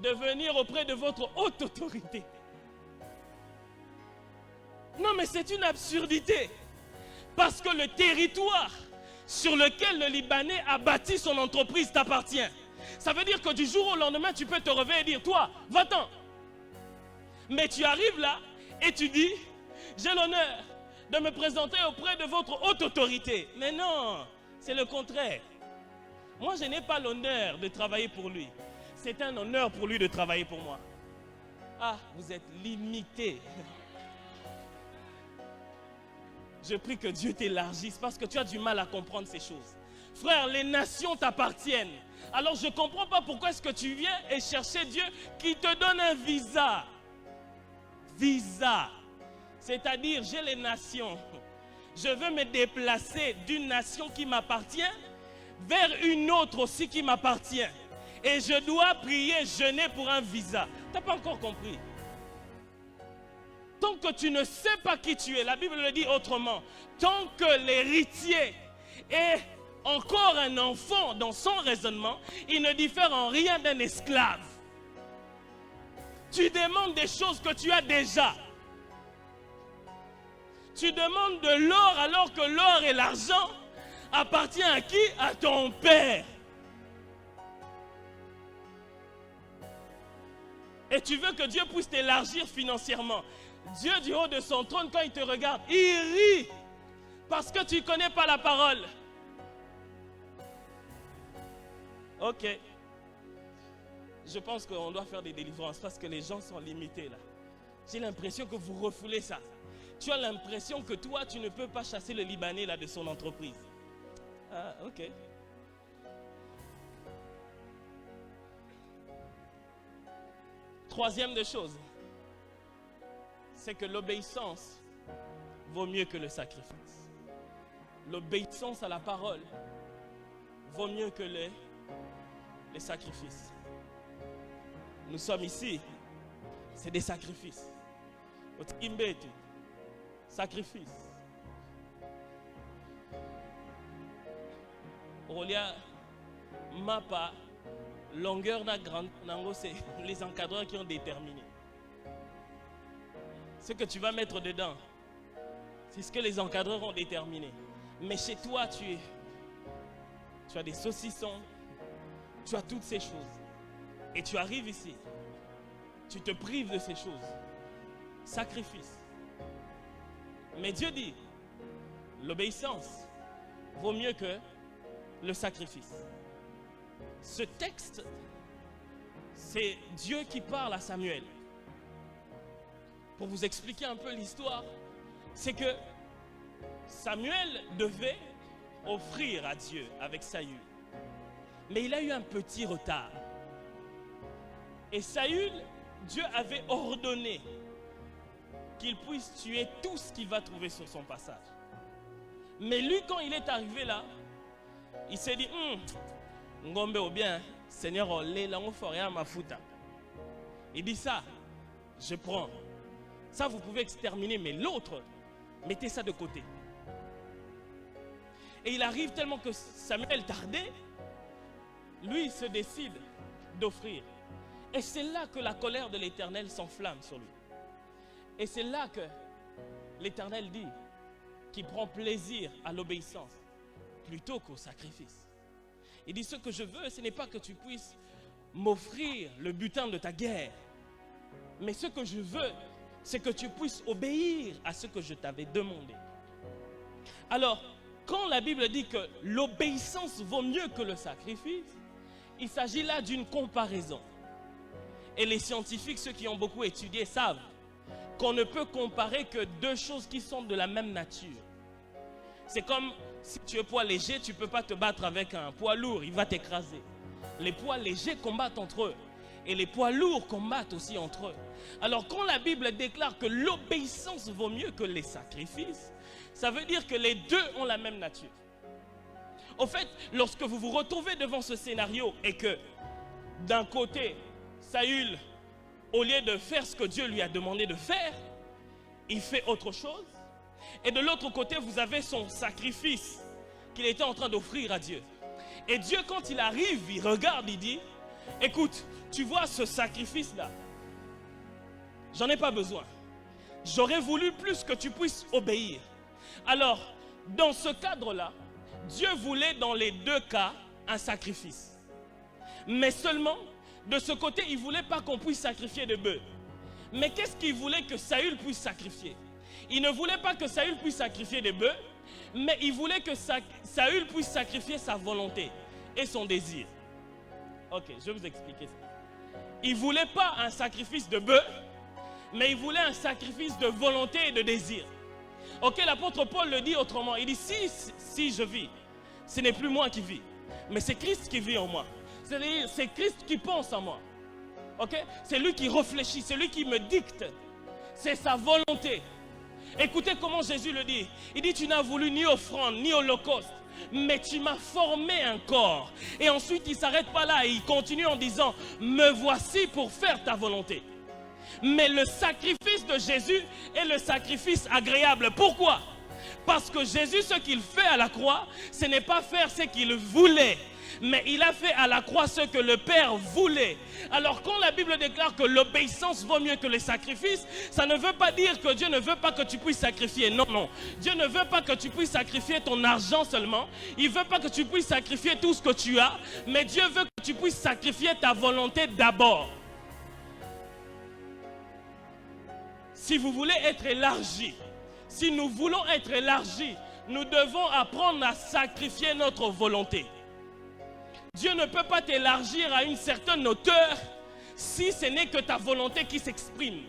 De venir auprès de votre haute autorité. Non, mais c'est une absurdité. Parce que le territoire sur lequel le Libanais a bâti son entreprise t'appartient. Ça veut dire que du jour au lendemain, tu peux te réveiller et dire, toi, va-t'en. Mais tu arrives là et tu dis, j'ai l'honneur de me présenter auprès de votre haute autorité. Mais non, c'est le contraire. Moi, je n'ai pas l'honneur de travailler pour lui. C'est un honneur pour lui de travailler pour moi. Ah, vous êtes limité. Je prie que Dieu t'élargisse parce que tu as du mal à comprendre ces choses. Frère, les nations t'appartiennent. Alors je ne comprends pas pourquoi est-ce que tu viens et chercher Dieu qui te donne un visa. Visa. C'est-à-dire, j'ai les nations. Je veux me déplacer d'une nation qui m'appartient vers une autre aussi qui m'appartient. Et je dois prier, jeûner pour un visa. Tu n'as pas encore compris. Tant que tu ne sais pas qui tu es, la Bible le dit autrement, tant que l'héritier est encore un enfant dans son raisonnement, il ne diffère en rien d'un esclave. Tu demandes des choses que tu as déjà. Tu demandes de l'or alors que l'or et l'argent appartiennent à qui? À ton père. Et tu veux que Dieu puisse t'élargir financièrement. Dieu du haut de son trône, quand il te regarde, il rit parce que tu ne connais pas la parole. Ok. Je pense qu'on doit faire des délivrances parce que les gens sont limités là. J'ai l'impression que vous refoulez ça. Tu as l'impression que toi, tu ne peux pas chasser le Libanais là de son entreprise. Ah, ok. Troisième des choses, c'est que l'obéissance vaut mieux que le sacrifice. L'obéissance à la parole vaut mieux que les sacrifices. Nous sommes ici, c'est des sacrifices. Sacrifice. Aurélia, Mapa, longueur na grande, c'est les encadreurs qui ont déterminé. Ce que tu vas mettre dedans, c'est ce que les encadreurs ont déterminé. Mais chez toi, tu as des saucissons, tu as toutes ces choses. Et tu arrives ici, tu te prives de ces choses. Sacrifice. Mais Dieu dit, l'obéissance vaut mieux que le sacrifice. Ce texte, c'est Dieu qui parle à Samuel. Pour vous expliquer un peu l'histoire, c'est que Samuel devait offrir à Dieu avec Saül. Mais il a eu un petit retard. Et Saül, Dieu avait ordonné qu'il puisse tuer tout ce qu'il va trouver sur son passage. Mais lui, quand il est arrivé là, il s'est dit, Ngombe ou bien, Seigneur, il dit ça, je prends. Ça, vous pouvez exterminer, mais l'autre, mettez ça de côté. Et il arrive tellement que Samuel tardait, lui, il se décide d'offrir. Et c'est là que la colère de l'Éternel s'enflamme sur lui. Et c'est là que l'Éternel dit qu'il prend plaisir à l'obéissance plutôt qu'au sacrifice. Il dit, ce que je veux, ce n'est pas que tu puisses m'offrir le butin de ta guerre. Mais ce que je veux, c'est que tu puisses obéir à ce que je t'avais demandé. Alors, quand la Bible dit que l'obéissance vaut mieux que le sacrifice, il s'agit là d'une comparaison. Et les scientifiques, ceux qui ont beaucoup étudié, savent qu'on ne peut comparer que deux choses qui sont de la même nature. C'est comme si tu es poids léger, tu ne peux pas te battre avec un poids lourd, il va t'écraser. Les poids légers combattent entre eux et les poids lourds combattent aussi entre eux. Alors quand la Bible déclare que l'obéissance vaut mieux que les sacrifices, ça veut dire que les deux ont la même nature. Au fait, lorsque vous vous retrouvez devant ce scénario et que d'un côté, Saül, au lieu de faire ce que Dieu lui a demandé de faire, il fait autre chose. Et de l'autre côté, vous avez son sacrifice qu'il était en train d'offrir à Dieu. Et Dieu, quand il arrive, il regarde, il dit, écoute, tu vois ce sacrifice-là, j'en ai pas besoin. J'aurais voulu plus que tu puisses obéir. Alors, dans ce cadre-là, Dieu voulait dans les deux cas un sacrifice. Mais seulement, de ce côté, il ne voulait pas qu'on puisse sacrifier de bœufs. Mais qu'est-ce qu'il voulait que Saül puisse sacrifier? Il ne voulait pas que Saül puisse sacrifier des bœufs, mais il voulait que Saül puisse sacrifier sa volonté et son désir. Ok, je vais vous expliquer ça. Il ne voulait pas un sacrifice de bœuf, mais il voulait un sacrifice de volonté et de désir. Ok, l'apôtre Paul le dit autrement. Il dit, si je vis, ce n'est plus moi qui vis, mais c'est Christ qui vit en moi. C'est-à-dire, c'est Christ qui pense en moi. Ok, c'est lui qui réfléchit, c'est lui qui me dicte. C'est sa volonté. Écoutez comment Jésus le dit. Il dit, tu n'as voulu ni offrande, ni holocauste, mais tu m'as formé un corps. Et ensuite, il ne s'arrête pas là et il continue en disant, me voici pour faire ta volonté. Mais le sacrifice de Jésus est le sacrifice agréable. Pourquoi? Parce que Jésus, ce qu'il fait à la croix, ce n'est pas faire ce qu'il voulait, mais il a fait à la croix ce que le Père voulait. Alors quand la Bible déclare que l'obéissance vaut mieux que les sacrifices, ça ne veut pas dire que Dieu ne veut pas que tu puisses sacrifier. Non, non. Dieu ne veut pas que tu puisses sacrifier ton argent seulement. Il ne veut pas que tu puisses sacrifier tout ce que tu as, mais Dieu veut que tu puisses sacrifier ta volonté d'abord. Si vous voulez être élargi, si nous voulons être élargis, nous devons apprendre à sacrifier notre volonté. Dieu ne peut pas t'élargir à une certaine hauteur si ce n'est que ta volonté qui s'exprime.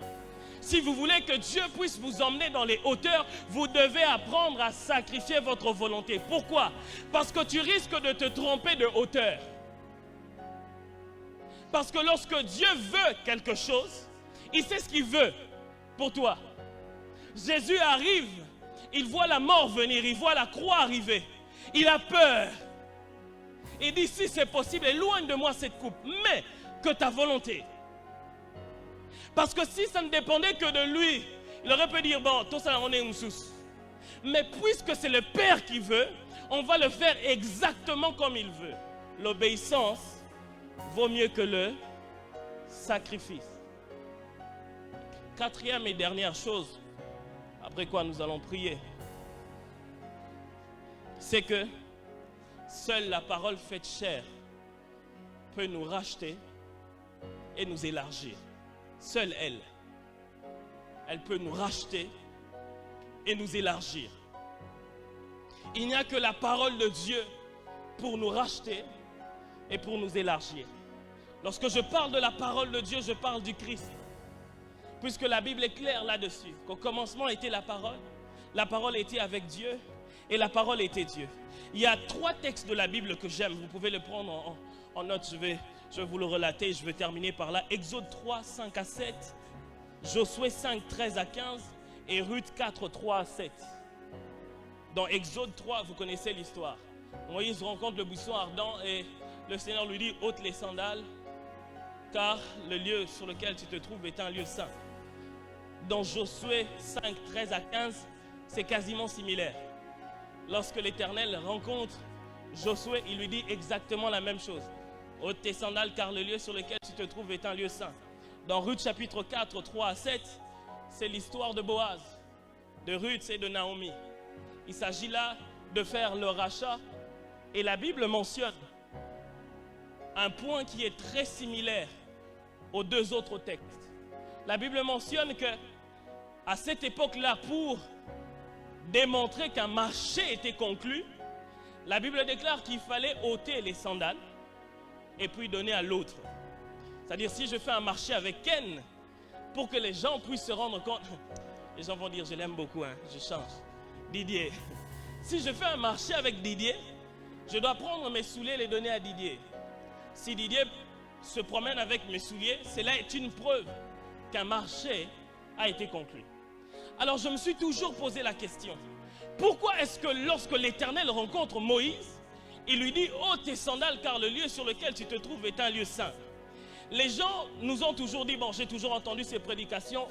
Si vous voulez que Dieu puisse vous emmener dans les hauteurs, vous devez apprendre à sacrifier votre volonté. Pourquoi? Parce que tu risques de te tromper de hauteur. Parce que lorsque Dieu veut quelque chose, il sait ce qu'il veut pour toi. Jésus arrive, il voit la mort venir, il voit la croix arriver. Il a peur. Il dit, si c'est possible, éloigne de moi cette coupe, mais que ta volonté. Parce que si ça ne dépendait que de lui, il aurait pu dire, bon, tout ça on est une sous. Mais puisque c'est le Père qui veut, on va le faire exactement comme il veut. L'obéissance vaut mieux que le sacrifice. Quatrième et dernière chose, après quoi nous allons prier, c'est que seule la parole faite chair peut nous racheter et nous élargir. Seule elle peut nous racheter et nous élargir. Il n'y a que la parole de Dieu pour nous racheter et pour nous élargir. Lorsque je parle de la parole de Dieu, je parle du Christ. Puisque la Bible est claire là-dessus, qu'au commencement était la parole était avec Dieu et la parole était Dieu. Il y a 3 textes de la Bible que j'aime, vous pouvez le prendre en note, je vais vous le relater, je vais terminer par là. Exode 3, 5 à 7, Josué 5, 13 à 15 et Ruth 4, 3 à 7. Dans Exode 3, vous connaissez l'histoire. Moïse rencontre le buisson ardent et le Seigneur lui dit, ôte les sandales, car le lieu sur lequel tu te trouves est un lieu saint. Dans Josué 5, 13 à 15, c'est quasiment similaire. Lorsque l'Éternel rencontre Josué, il lui dit exactement la même chose. Ôte tes sandales, car le lieu sur lequel tu te trouves est un lieu saint. Dans Ruth chapitre 4, 3 à 7, c'est l'histoire de Boaz, de Ruth et de Naomi. Il s'agit là de faire le rachat. Et la Bible mentionne un point qui est très similaire aux 2 autres textes. La Bible mentionne que à cette époque-là, pour démontrer qu'un marché était conclu, la Bible déclare qu'il fallait ôter les sandales et puis donner à l'autre. C'est-à-dire, si je fais un marché avec Ken, pour que les gens puissent se rendre compte, les gens vont dire, je l'aime beaucoup, hein, je change. Didier. Si je fais un marché avec Didier, je dois prendre mes souliers et les donner à Didier. Si Didier se promène avec mes souliers, cela est une preuve qu'un marché a été conclu. Alors je me suis toujours posé la question, pourquoi est-ce que lorsque l'Éternel rencontre Moïse, il lui dit, ôte tes sandales car le lieu sur lequel tu te trouves est un lieu saint. Les gens nous ont toujours dit, bon, j'ai toujours entendu ces prédications,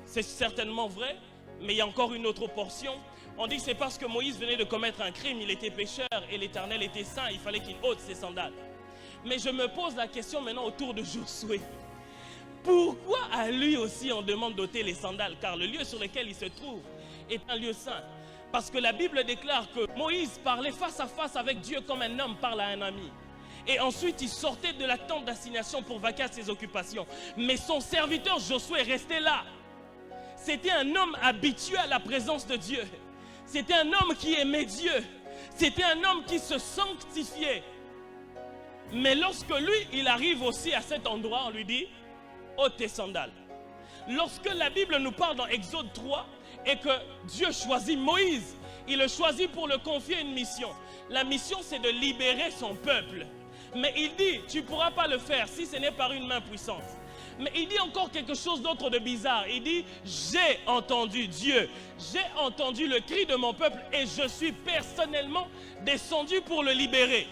c'est certainement vrai, mais il y a encore une autre portion. On dit que c'est parce que Moïse venait de commettre un crime, il était pécheur et l'Éternel était saint, il fallait qu'il ôte ses sandales. Mais je me pose la question maintenant autour de Josué. Pourquoi à lui aussi on demande d'ôter les sandales? Car le lieu sur lequel il se trouve est un lieu saint. Parce que la Bible déclare que Moïse parlait face à face avec Dieu comme un homme parle à un ami. Et ensuite il sortait de la tente d'assignation pour vaquer à ses occupations. Mais son serviteur Josué restait là. C'était un homme habitué à la présence de Dieu. C'était un homme qui aimait Dieu. C'était un homme qui se sanctifiait. Mais lorsque lui, il arrive aussi à cet endroit, on lui dit, ôte tes sandales. Lorsque la Bible nous parle dans Exode 3 et que Dieu choisit Moïse, il le choisit pour le confier une mission. La mission, c'est de libérer son peuple. Mais il dit, tu ne pourras pas le faire si ce n'est par une main puissante. Mais il dit encore quelque chose d'autre de bizarre. Il dit, j'ai entendu Dieu, j'ai entendu le cri de mon peuple et je suis personnellement descendu pour le libérer.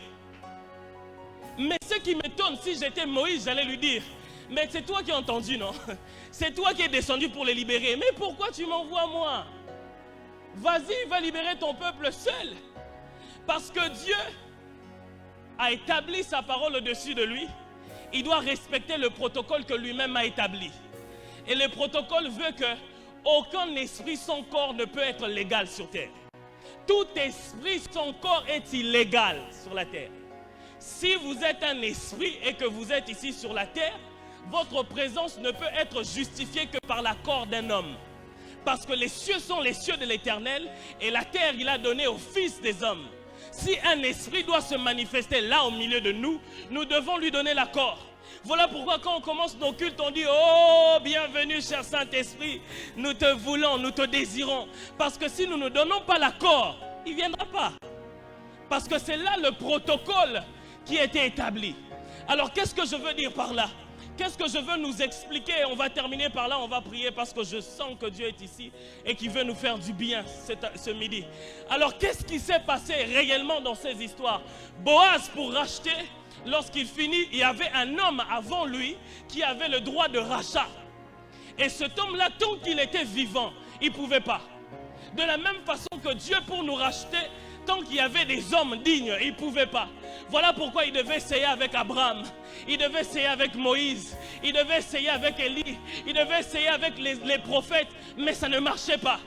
Mais ce qui m'étonne, si j'étais Moïse, j'allais lui dire, mais c'est toi qui as entendu, non? C'est toi qui es descendu pour les libérer. Mais pourquoi tu m'envoies moi? Vas-y, va libérer ton peuple seul. Parce que Dieu a établi sa parole au-dessus de lui. Il doit respecter le protocole que lui-même a établi. Et le protocole veut que aucun esprit sans corps ne peut être légal sur terre. Tout esprit sans corps est illégal sur la terre. Si vous êtes un esprit et que vous êtes ici sur la terre, votre présence ne peut être justifiée que par l'accord d'un homme. Parce que les cieux sont les cieux de l'Éternel et la terre il a donné aux fils des hommes. Si un esprit doit se manifester là au milieu de nous, nous devons lui donner l'accord. Voilà pourquoi quand on commence nos cultes, on dit « Oh, bienvenue cher Saint-Esprit, nous te voulons, nous te désirons. » Parce que si nous ne donnons pas l'accord, il ne viendra pas. Parce que c'est là le protocole qui a été établi. Alors qu'est-ce que je veux dire par là? Qu'est-ce que je veux nous expliquer? On va terminer par là, on va prier parce que je sens que Dieu est ici et qu'il veut nous faire du bien ce midi. Alors qu'est-ce qui s'est passé réellement dans ces histoires? Boaz, pour racheter, lorsqu'il finit, il y avait un homme avant lui qui avait le droit de rachat. Et cet homme-là, tant qu'il était vivant, il ne pouvait pas. De la même façon que Dieu, pour nous racheter, tant qu'il y avait des hommes dignes, il ne pouvait pas. Voilà pourquoi il devait essayer avec Abraham, il devait essayer avec Moïse, il devait essayer avec Élie, il devait essayer avec les prophètes, mais ça ne marchait pas.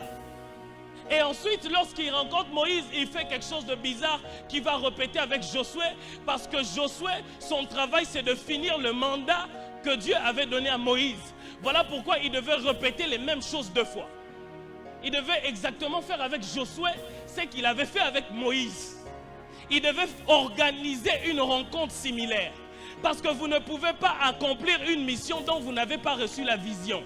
Et ensuite, lorsqu'il rencontre Moïse, il fait quelque chose de bizarre qu'il va répéter avec Josué, parce que Josué, son travail, c'est de finir le mandat que Dieu avait donné à Moïse. Voilà pourquoi il devait répéter les mêmes choses deux fois. Il devait exactement faire avec Josué ce qu'il avait fait avec Moïse. Il devait organiser une rencontre similaire. Parce que vous ne pouvez pas accomplir une mission dont vous n'avez pas reçu la vision.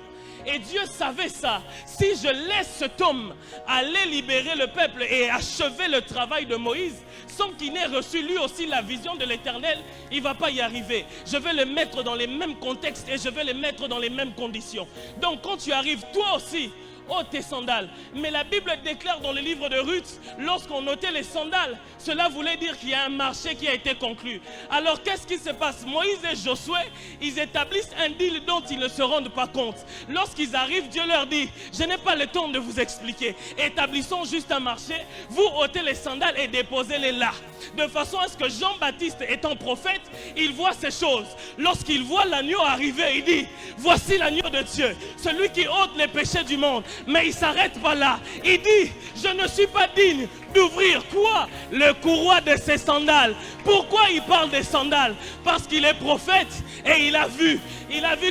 Et Dieu savait ça. Si je laisse cet homme aller libérer le peuple et achever le travail de Moïse, sans qu'il n'ait reçu lui aussi la vision de l'Éternel, il ne va pas y arriver. Je vais le mettre dans les mêmes contextes et je vais le mettre dans les mêmes conditions. Donc quand tu arrives, toi aussi, ôte tes sandales. Mais la Bible déclare dans le livre de Ruth, lorsqu'on ôtait les sandales, cela voulait dire qu'il y a un marché qui a été conclu. Alors qu'est-ce qui se passe? Moïse et Josué, ils établissent un deal dont ils ne se rendent pas compte. Lorsqu'ils arrivent, Dieu leur dit, je n'ai pas le temps de vous expliquer. Établissons juste un marché, vous ôtez les sandales et déposez-les là. De façon à ce que Jean-Baptiste étant prophète, il voit ces choses. Lorsqu'il voit l'agneau arriver, il dit, voici l'agneau de Dieu, celui qui ôte les péchés du monde. Mais il ne s'arrête pas là. Il dit, je ne suis pas digne d'ouvrir quoi? Le courroie de ses sandales. Pourquoi il parle des sandales? Parce qu'il est prophète et il a vu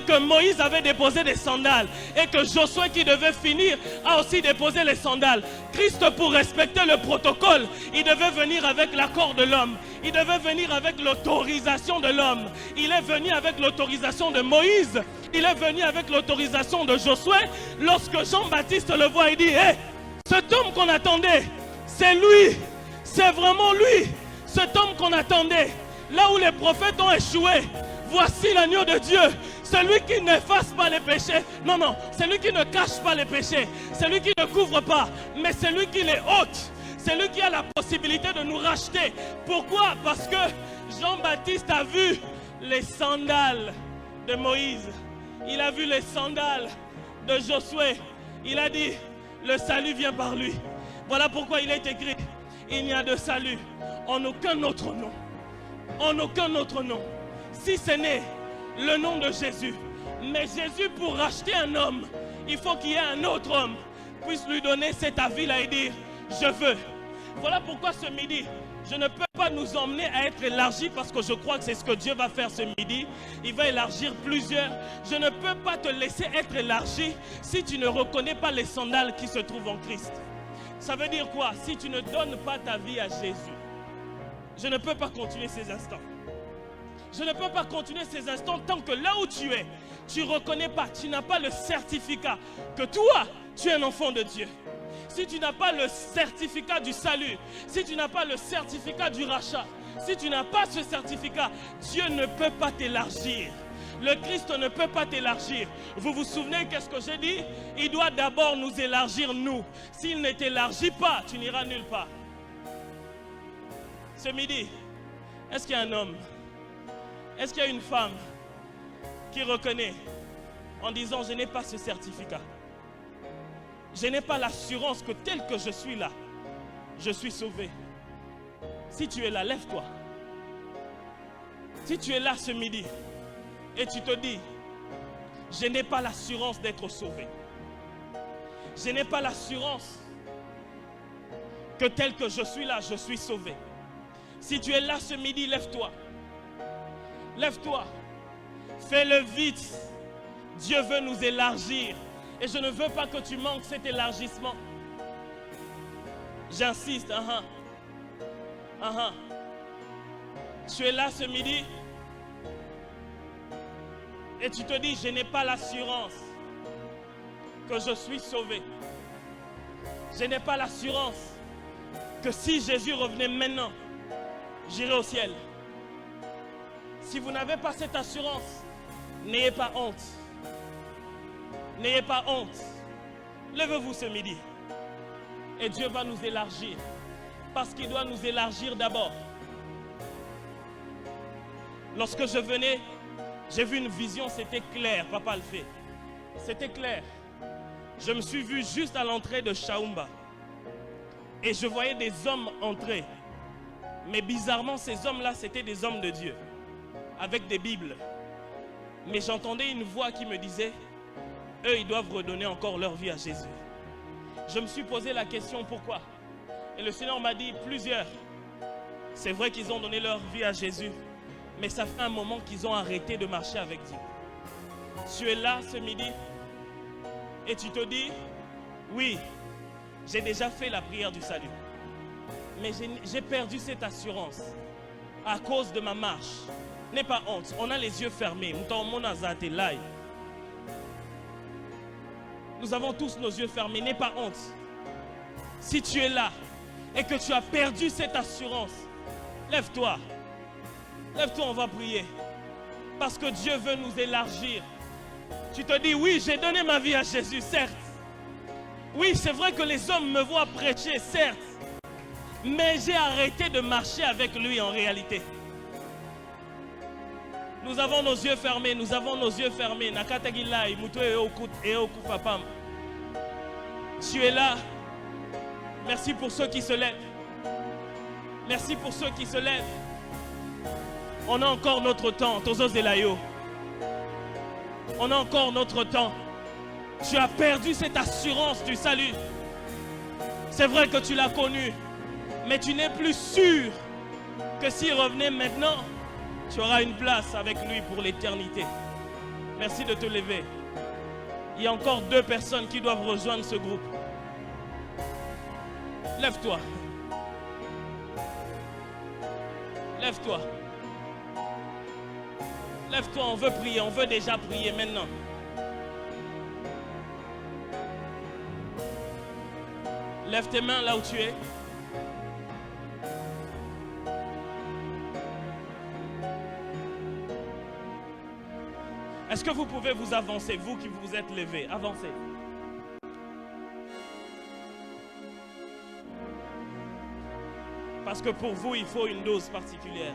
que Moïse avait déposé des sandales et que Josué qui devait finir a aussi déposé les sandales. Christ, pour respecter le protocole, il devait venir avec l'accord de l'homme. Il devait venir avec l'autorisation de l'homme. Il est venu avec l'autorisation de Moïse. Il est venu avec l'autorisation de Josué. Lorsque Jean-Baptiste le voit, il dit, hey, cet homme qu'on attendait, c'est lui. C'est vraiment lui. Cet homme qu'on attendait. Là où les prophètes ont échoué, voici l'agneau de Dieu. Celui qui n'efface pas les péchés. Non, non. Celui qui ne cache pas les péchés. Celui qui ne couvre pas. Mais celui qui les ôte. C'est lui qui a la possibilité de nous racheter. Pourquoi? Parce que Jean-Baptiste a vu les sandales de Moïse. Il a vu les sandales de Josué. Il a dit, le salut vient par lui. Voilà pourquoi il est écrit, il n'y a de salut en aucun autre nom. En aucun autre nom. Si ce n'est le nom de Jésus. Mais Jésus, pour racheter un homme, il faut qu'il y ait un autre homme puisse lui donner cet avis-là et dire, je veux. Voilà pourquoi ce midi, je ne peux pas nous emmener à être élargis parce que je crois que c'est ce que Dieu va faire ce midi. Il va élargir plusieurs. Je ne peux pas te laisser être élargi si tu ne reconnais pas les sandales qui se trouvent en Christ. Ça veut dire quoi? Si tu ne donnes pas ta vie à Jésus, je ne peux pas continuer ces instants. Je ne peux pas continuer ces instants tant que là où tu es, tu ne reconnais pas, tu n'as pas le certificat que toi, tu es un enfant de Dieu. Si tu n'as pas le certificat du salut, si tu n'as pas le certificat du rachat, si tu n'as pas ce certificat, Dieu ne peut pas t'élargir. Le Christ ne peut pas t'élargir. Vous vous souvenez qu'est-ce que j'ai dit? Il doit d'abord nous élargir, nous. S'il ne t'élargit pas, tu n'iras nulle part. Ce midi, est-ce qu'il y a un homme? Est-ce qu'il y a une femme qui reconnaît en disant, je n'ai pas ce certificat? Je n'ai pas l'assurance que tel que je suis là, je suis sauvé. Si tu es là, lève-toi. Si tu es là ce midi et tu te dis, je n'ai pas l'assurance d'être sauvé. Je n'ai pas l'assurance que tel que je suis là, je suis sauvé. Si tu es là ce midi, lève-toi. Lève-toi. Fais-le vite. Dieu veut nous élargir. Et je ne veux pas que tu manques cet élargissement. J'insiste. Tu es là ce midi et tu te dis, je n'ai pas l'assurance que je suis sauvé. Je n'ai pas l'assurance que si Jésus revenait maintenant, j'irai au ciel. Si vous n'avez pas cette assurance, n'ayez pas honte. N'ayez pas honte. Levez-vous ce midi. Et Dieu va nous élargir. Parce qu'il doit nous élargir d'abord. Lorsque je venais, j'ai vu une vision, c'était clair, papa le fait. C'était clair. Je me suis vu juste à l'entrée de Shaumba. Et je voyais des hommes entrer. Mais bizarrement, ces hommes-là, c'était des hommes de Dieu. Avec des Bibles. Mais j'entendais une voix qui me disait, eux, ils doivent redonner encore leur vie à Jésus. Je me suis posé la question, pourquoi? Et le Seigneur m'a dit, plusieurs. C'est vrai qu'ils ont donné leur vie à Jésus. Mais ça fait un moment qu'ils ont arrêté de marcher avec Dieu. Tu es là ce midi et tu te dis, oui, j'ai déjà fait la prière du salut. Mais j'ai perdu cette assurance à cause de ma marche. N'aie pas honte, on a les yeux fermés. Nous avons tous nos yeux fermés, n'aie pas honte. Si tu es là et que tu as perdu cette assurance, lève-toi. Lève-toi, on va prier. Parce que Dieu veut nous élargir. Tu te dis, oui, j'ai donné ma vie à Jésus, certes. Oui, c'est vrai que les hommes me voient prêcher, certes. Mais j'ai arrêté de marcher avec lui en réalité. Nous avons nos yeux fermés, nous avons nos yeux fermés. Tu es là. Merci pour ceux qui se lèvent. Merci pour ceux qui se lèvent. On a encore notre temps, Tozo Zelayo. On a encore notre temps. Tu as perdu cette assurance du salut. C'est vrai que tu l'as connu, mais tu n'es plus sûr que s'il revenait maintenant, tu auras une place avec lui pour l'éternité. Merci de te lever. Il y a encore 2 personnes qui doivent rejoindre ce groupe. Lève-toi. Lève-toi. Lève-toi, on veut prier, on veut déjà prier maintenant. Lève tes mains là où tu es. Est-ce que vous pouvez vous avancer, vous qui vous êtes levés? Avancez. Parce que pour vous, il faut une dose particulière.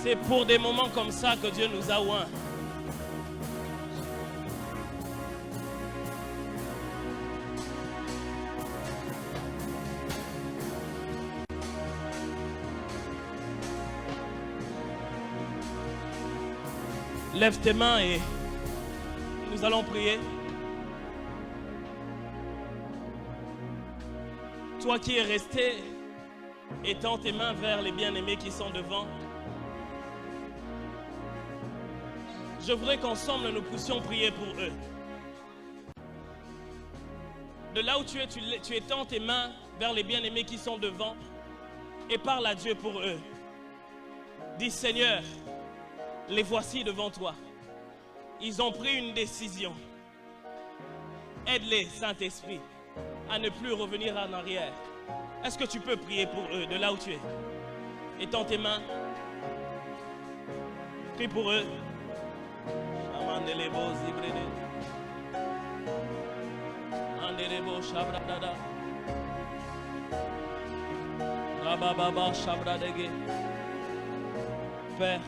C'est pour des moments comme ça que Dieu nous a oints. Lève tes mains et nous allons prier. Toi qui es resté, étends tes mains vers les bien-aimés qui sont devant. Je voudrais qu'ensemble nous puissions prier pour eux. De là où tu es, tu étends tes mains vers les bien-aimés qui sont devant et parle à Dieu pour eux. Dis Seigneur, les voici devant toi. Ils ont pris une décision. Aide-les, Saint-Esprit, à ne plus revenir en arrière. Est-ce que tu peux prier pour eux de là où tu es? Étends tes mains. Prie pour eux. Père,